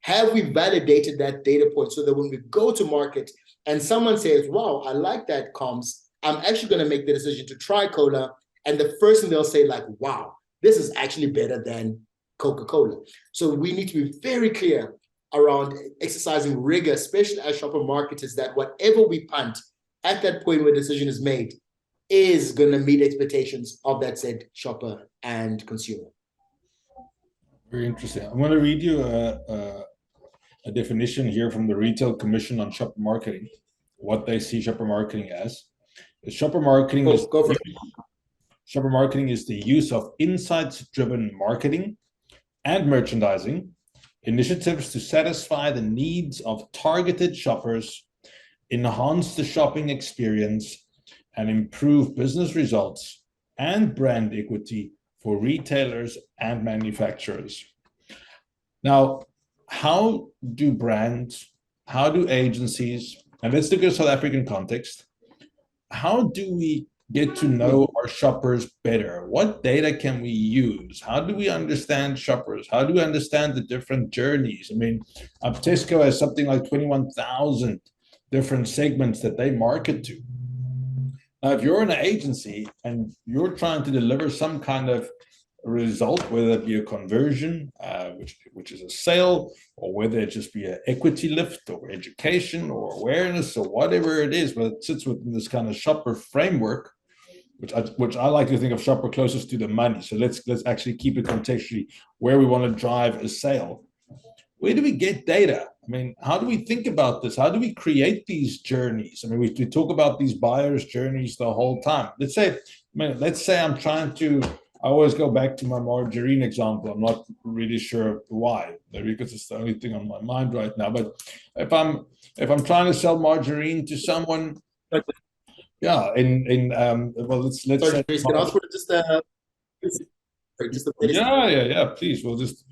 Have we validated that data point so that when we go to market and someone says, wow, I like that comms, I'm actually going to make the decision to try cola, and the first thing they'll say, like, wow, this is actually better than Coca-Cola. So we need to be very clear around exercising rigor, especially as shopper marketers, that whatever we punt at that point where decision is made, is going to meet expectations of that said shopper and consumer. Very interesting. I'm going to read you a definition here from the Retail Commission on Shopper Marketing, what they see shopper marketing as. Shopper marketing Shopper marketing is the use of insights-driven marketing and merchandising initiatives to satisfy the needs of targeted shoppers, enhance the shopping experience, and improve business results and brand equity for retailers and manufacturers. Now, how do brands, how do agencies, and let's look at a South African context, how do we get to know our shoppers better? What data can we use? How do we understand shoppers? How do we understand the different journeys? I mean, Tesco has something like 21,000 different segments that they market to. Now, if you're an agency and you're trying to deliver some kind of result, whether it be a conversion, which is a sale, or whether it just be an equity lift or education or awareness or whatever it is, but it sits within this kind of shopper framework, which I like to think of shopper closest to the money. So let's actually keep it contextually where we want to drive a sale. Where do we get data? I mean, how do we think about this? How do we create these journeys? I mean, we talk about these buyers' journeys the whole time. Let's say I'm trying to. I always go back to my margarine example. I'm not really sure why, maybe because it's the only thing on my mind right now. But if I'm trying to sell margarine to someone, yeah, well, let's Sorry, say, can I ask for just a yeah, please. We'll just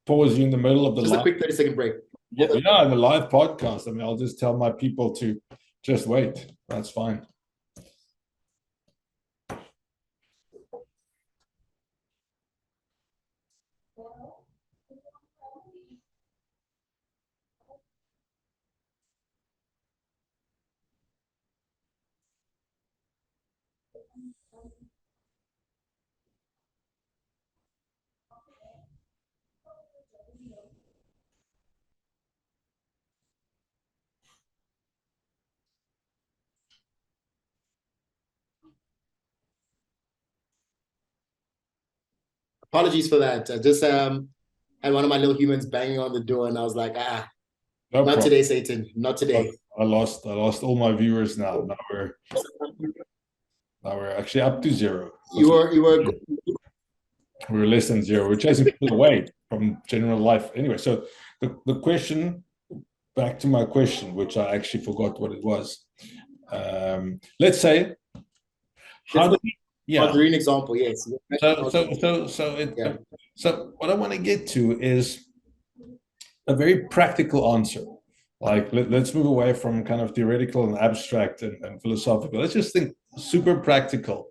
pause you in the middle of the just a quick 30-second break. Yeah, in the live podcast. I mean, I'll just tell my people to just wait. That's fine. Apologies for that. I just had one of my little humans banging on the door, and I was like, No not problem. today, Satan, not today. I lost all my viewers now. Now we're actually up to zero. You were We're less than zero. We're chasing people away from general life. Anyway, so the question, back to my question, which I actually forgot what it was. Let's say, how do we, yeah. Margarine example, yes. So what I want to get to is a very practical answer. Like let's move away from kind of theoretical and abstract and philosophical. Let's just think super practical.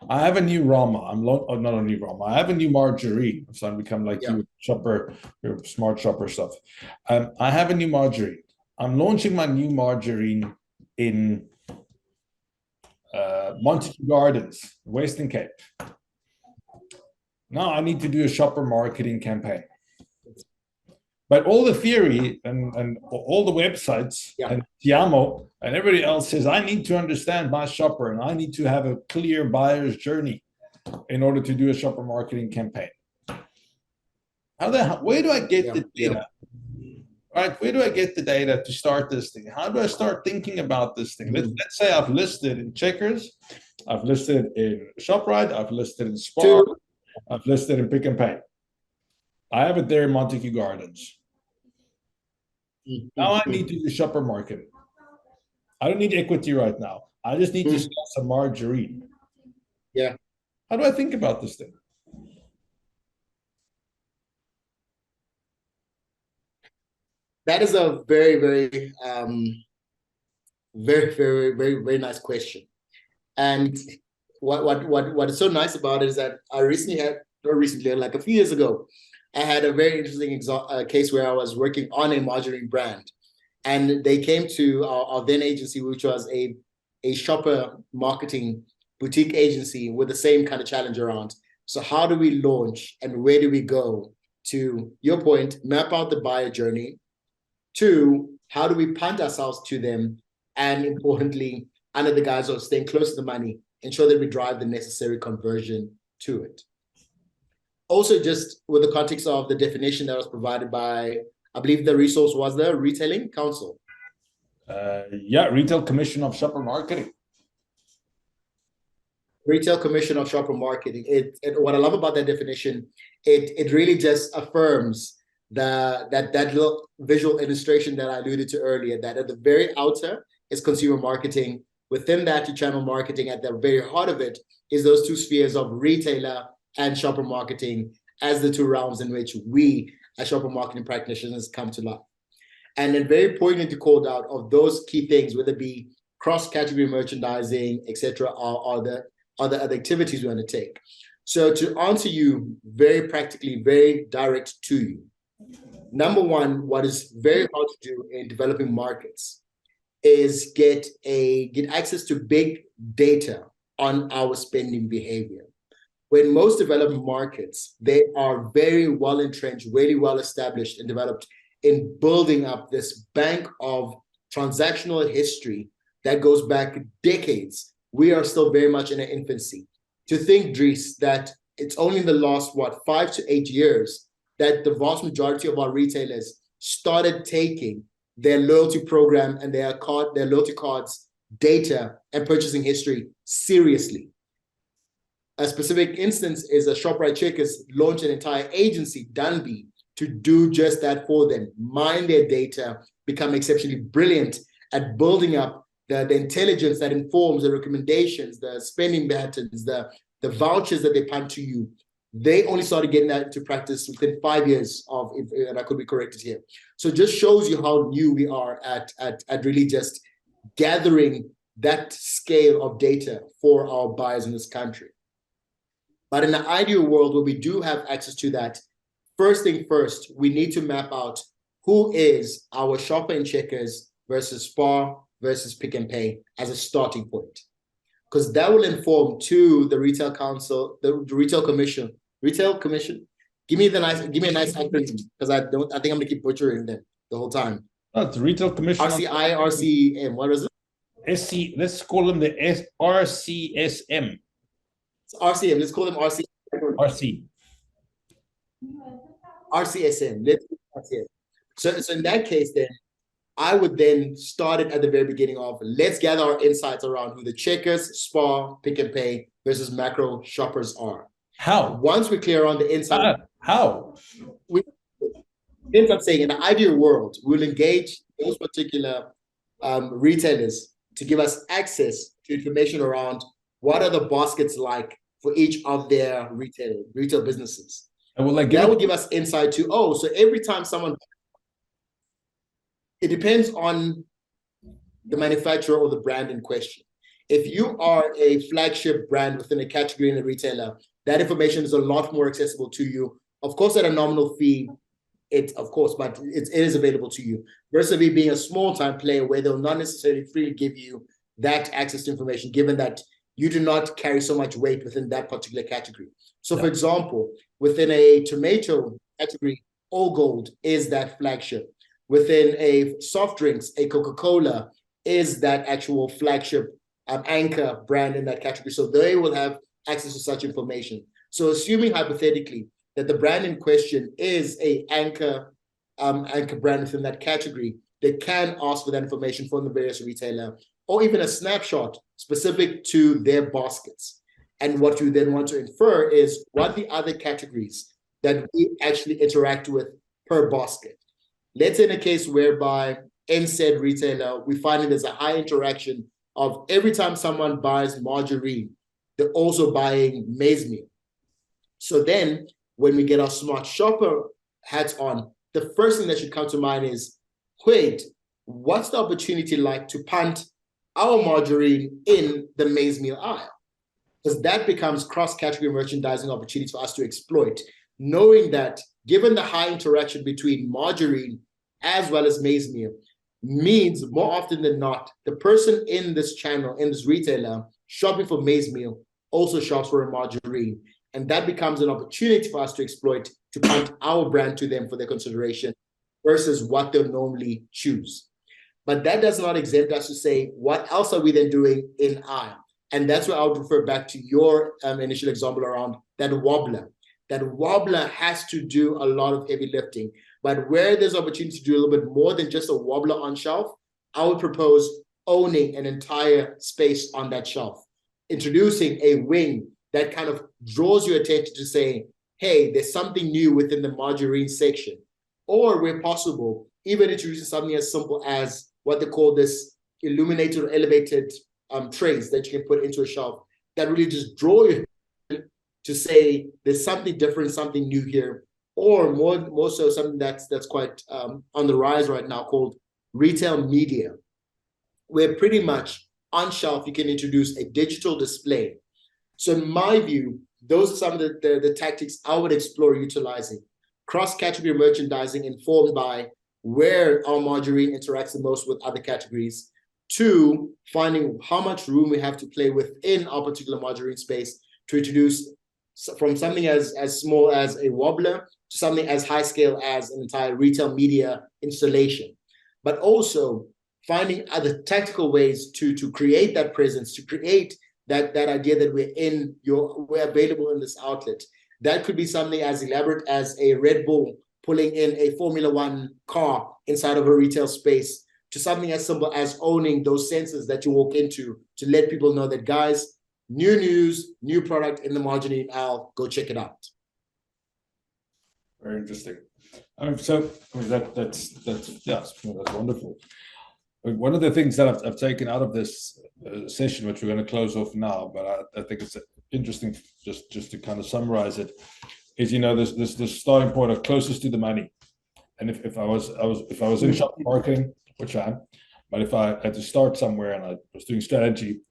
I have a new Rama. Not a new Rama. I have a new margarine. So I'm become like you shopper, your smart shopper stuff. I have a new margarine. I'm launching my new margarine in Montague Gardens, Western Cape. Now I need to do a shopper marketing campaign. But all the theory and all the websites and Tiamo and everybody else says, I need to understand my shopper and I need to have a clear buyer's journey in order to do a shopper marketing campaign. Where do I get the data? Right? Where do I get the data to start this thing? How do I start thinking about this thing? Let's say I've listed in Checkers, I've listed in ShopRite, I've listed in Spar, I've listed in Pick and Pay. I have it there in Montague Gardens. Now I need to do shopper marketing. I don't need equity right now. I just need to sell some margarine. Yeah. How do I think about this thing? That is a very, very, very, very, very, very nice question. And what is so nice about it is that I recently, like a few years ago, I had a very interesting case where I was working on a margarine brand, and they came to our then agency, which was a shopper marketing boutique agency with the same kind of challenge around. So how do we launch and where do we go? To your point, map out the buyer journey. 2, how do we punt ourselves to them? And importantly, under the guise of staying close to the money, ensure that we drive the necessary conversion to it. Also, just with the context of the definition that was provided by, I believe the resource was the Retailing Council. Yeah, Retail Commission of Shopper Marketing. Retail Commission of Shopper Marketing. What I love about that definition, it really just affirms that little visual illustration that I alluded to earlier, that at the very outer is consumer marketing. Within that, to channel marketing. At the very heart of it is those two spheres of retailer and shopper marketing as the two realms in which we as shopper marketing practitioners come to life. And then very poignantly called out of those key things, whether it be cross-category merchandising, etc., or the other activities we undertake. So to answer you very practically, very direct to you, number one, what is very hard to do in developing markets is get access to big data on our spending behavior. When most developed markets, they are very well entrenched, really well established and developed in building up this bank of transactional history that goes back decades. We are still very much in an infancy. To think, Dries, that it's only in the last, 5 to 8 years that the vast majority of our retailers started taking their loyalty program and their loyalty cards data and purchasing history seriously. A specific instance is a ShopRite Checkers launched an entire agency, Dunby, to do just that for them, mine their data, become exceptionally brilliant at building up the intelligence that informs the recommendations, the spending patterns, the vouchers that they punt to you. They only started getting that into practice within 5 years of, and I could be corrected here. So it just shows you how new we are at really just gathering that scale of data for our buyers in this country. But in the ideal world where we do have access to that, first thing first, we need to map out who is our shopper in Checkers versus Spar versus Pick and Pay as a starting point. Because that will inform to the Retail Council, the Retail Commission. Retail Commission? Give me a nice acronym, because I think I'm gonna keep butchering them the whole time. Oh, it's Retail Commission. RCI, RCM, what is it? SC, let's call them the RCSM. It's RCM, let's call them RC. RC. RCSM, let's do RCM. So in that case then, I would then start it at the very beginning of, let's gather our insights around who the Checkers, Spar, Pick and Pay versus macro shoppers are. How? Once we're clear on the insight. How? I'm saying in the ideal world, we'll engage those particular retailers to give us access to information around what are the baskets like for each of their retail businesses. And that will give us insight to, so every time someone, it depends on the manufacturer or the brand in question. If you are a flagship brand within a category in a retailer, that information is a lot more accessible to you. Of course, at a nominal fee, but it is available to you. Versus being a small time player where they'll not necessarily freely give you that access to information, given that you do not carry so much weight within that particular category. So for example, within a tomato category, All Gold is that flagship. Within a soft drinks, a Coca-Cola is that actual flagship anchor brand in that category. So they will have access to such information. So assuming hypothetically that the brand in question is a anchor brand within that category, they can ask for that information from the various retailer, or even a snapshot specific to their baskets. And what you then want to infer is what the other categories that we actually interact with per basket. Let's say in a case whereby in said retailer, we find there's a high interaction of every time someone buys margarine, they're also buying maize meal. So then when we get our smart shopper hats on, the first thing that should come to mind is, wait, what's the opportunity like to punt our margarine in the maize meal aisle? Because that becomes cross-category merchandising opportunities for us to exploit, knowing that given the high interaction between margarine as well as maize meal, means more often than not, the person in this channel, in this retailer, shopping for maize meal also shops for a margarine. And that becomes an opportunity for us to exploit, to punt our brand to them for their consideration versus what they'll normally choose. But that does not exempt us to say, what else are we then doing in aisle? And that's where I would refer back to your initial example around that wobbler. That wobbler has to do a lot of heavy lifting. But where there's opportunity to do a little bit more than just a wobbler on shelf, I would propose owning an entire space on that shelf, introducing a wing that kind of draws your attention to say, hey, there's something new within the margarine section. Or where possible, even introducing something as simple as what they call this illuminated or elevated trays that you can put into a shelf that really just draw you to say there's something different, something new here, or more so something that's quite on the rise right now called retail media, where pretty much on shelf you can introduce a digital display. So in my view, those are some of the tactics I would explore utilizing. Cross-category merchandising informed by where our margarine interacts the most with other categories. 2, finding how much room we have to play within our particular margarine space to introduce from something as small as a wobbler to something as high scale as an entire retail media installation. But also finding other tactical ways to create that presence, to create that idea that we're available in this outlet. That could be something as elaborate as a Red Bull pulling in a Formula One car inside of a retail space, to something as simple as owning those sensors that you walk into to let people know that, guys, new news, new product in the margarine aisle, go check it out. Very interesting. That's wonderful. One of the things that I've taken out of this session, which we're going to close off now, but I think it's interesting just to kind of summarize it, is, you know, this starting point of closest to the money. And if I was in shop marketing, which I am, but if I had to start somewhere and I was doing strategy,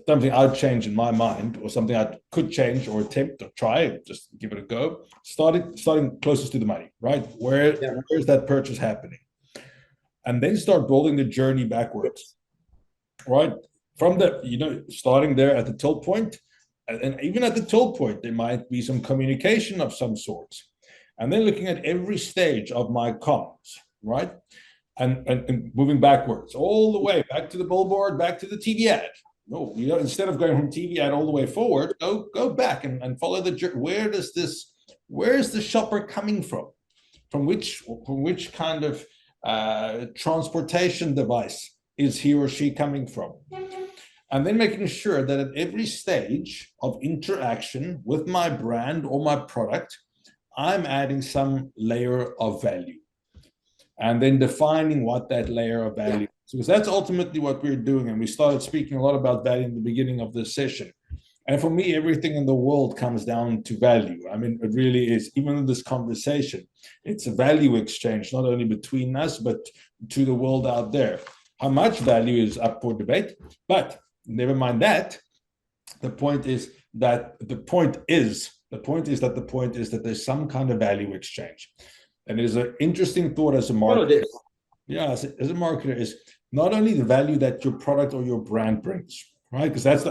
something I'd change in my mind, or something I could change or attempt or try, just give it a go, starting closest to the money, right? Where's that purchase happening? And then start building the journey backwards, right? From the, you know, starting there at the till point, and even at the till point, there might be some communication of some sorts. And then looking at every stage of my comms, right? And moving backwards, all the way back to the billboard, back to the TV ad. No, you know, instead of going from TV ad all the way forward, go back and follow the journey. Where is the shopper coming from? From which kind of transportation device is he or she coming from? And then making sure that at every stage of interaction with my brand or my product, I'm adding some layer of value. And then defining what that layer of value is. Because that's ultimately what we're doing. And we started speaking a lot about value in the beginning of this session. And for me, everything in the world comes down to value. I mean, it really is. Even in this conversation, it's a value exchange, not only between us, but to the world out there. How much value is up for debate, but never mind that. The point is that there's some kind of value exchange. And it is an interesting thought as a marketer. Yeah, as a marketer, is not only the value that your product or your brand brings, right? Because that's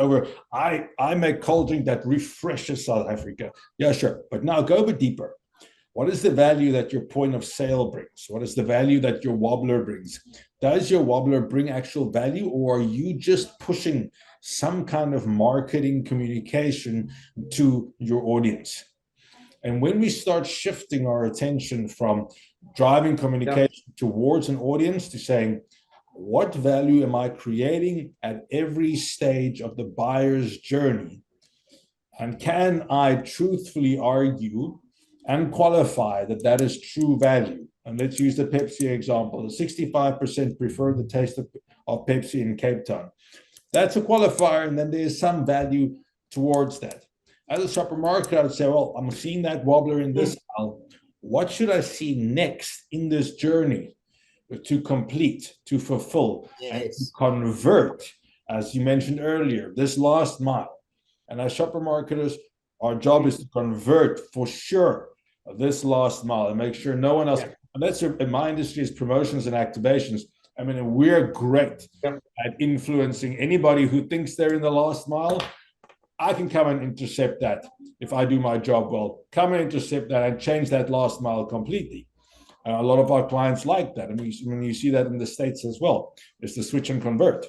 I make cold drink that refreshes South Africa. Yeah, sure. But now go a bit deeper. What is the value that your point of sale brings? What is the value that your wobbler brings? Does your wobbler bring actual value, or are you just pushing some kind of marketing communication to your audience? And when we start shifting our attention from driving communication towards an audience to saying, what value am I creating at every stage of the buyer's journey? And can I truthfully argue and qualify that is true value? And let's use the Pepsi example. The 65% prefer the taste of Pepsi in Cape Town. That's a qualifier, and then there's some value towards that. As a shopper marketer, I would say, well, I'm seeing that wobbler in this aisle. What should I see next in this journey to complete, to fulfill, and to convert, as you mentioned earlier, this last mile? And as shopper marketers, our job is to convert for sure this last mile and make sure no one else. And that's in my industry is promotions and activations. I mean, we're great at influencing anybody who thinks they're in the last mile. I can come and intercept that if I do my job well. Come and intercept that and change that last mile completely. A lot of our clients like that. And when you see that in the States as well, it's the switch and convert.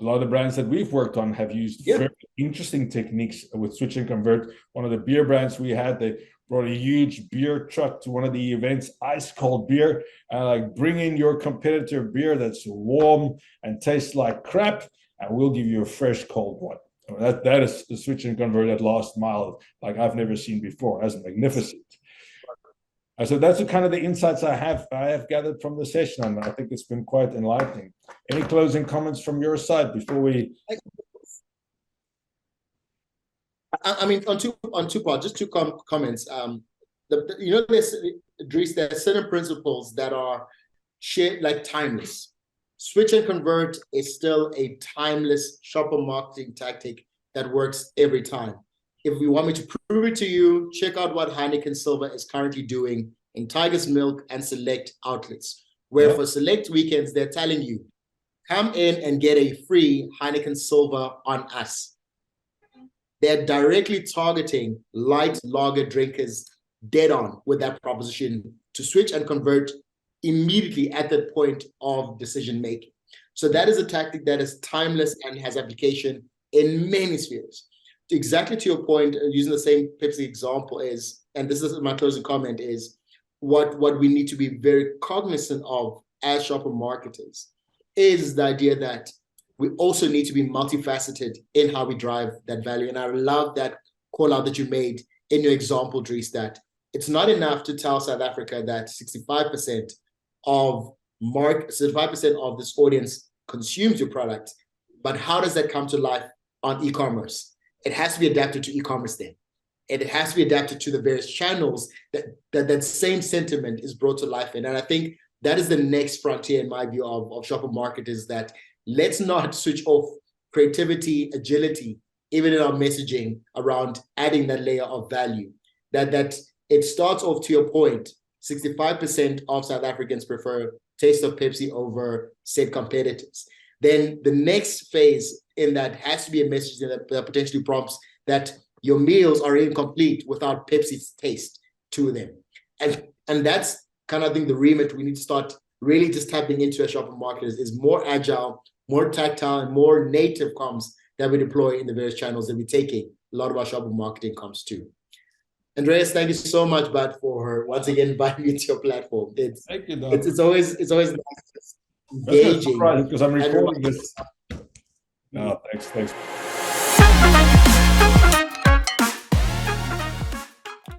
A lot of the brands that we've worked on have used very interesting techniques with switch and convert. One of the beer brands we had, they brought a huge beer truck to one of the events, ice cold beer, and like, bring in your competitor beer that's warm and tastes like crap, and we'll give you a fresh cold one. That is the switch and convert at last mile like I've never seen before. That's magnificent. So that's the kind of the insights I have gathered from the session, and I think it's been quite enlightening. Any closing comments from your side before we? I mean, on two parts, just two comments. You know, Dries, there are certain principles that are shared, like timeless. Switch and convert is still a timeless shopper marketing tactic that works every time. If you want me to prove it to you, check out what Heineken Silver is currently doing in Tiger's Milk and select outlets, where for select weekends, they're telling you, come in and get a free Heineken Silver on us. They're directly targeting light lager drinkers dead on with that proposition to switch and convert immediately at the point of decision making. So that is a tactic that is timeless and has application in many spheres. Exactly to your point, using the same Pepsi example is, and this is my closing comment, is what we need to be very cognizant of as shopper marketers is the idea that we also need to be multifaceted in how we drive that value. And I love that call out that you made in your example, Dries, that it's not enough to tell South Africa that 65% of this audience consumes your product, but how does that come to life on e-commerce? It has to be adapted to e-commerce then. It has to be adapted to the various channels that same sentiment is brought to life in. And I think that is the next frontier, in my view, of shopper marketers, that let's not switch off creativity, agility, even in our messaging around adding that layer of value. That it starts off, to your point, 65% of South Africans prefer taste of Pepsi over said competitors. Then the next phase in that has to be a message that potentially prompts that your meals are incomplete without Pepsi's taste to them. And that's kind of, I think, the remit we need to start really just tapping into as shopper marketers is more agile, more tactile, and more native comms that we deploy in the various channels that we're taking a lot of our shopper marketing comms to. Andreas, thank you so much, Bud, for once again inviting me to your platform. Thank you, it's always nice, engaging. Because I'm recording this. No, thanks.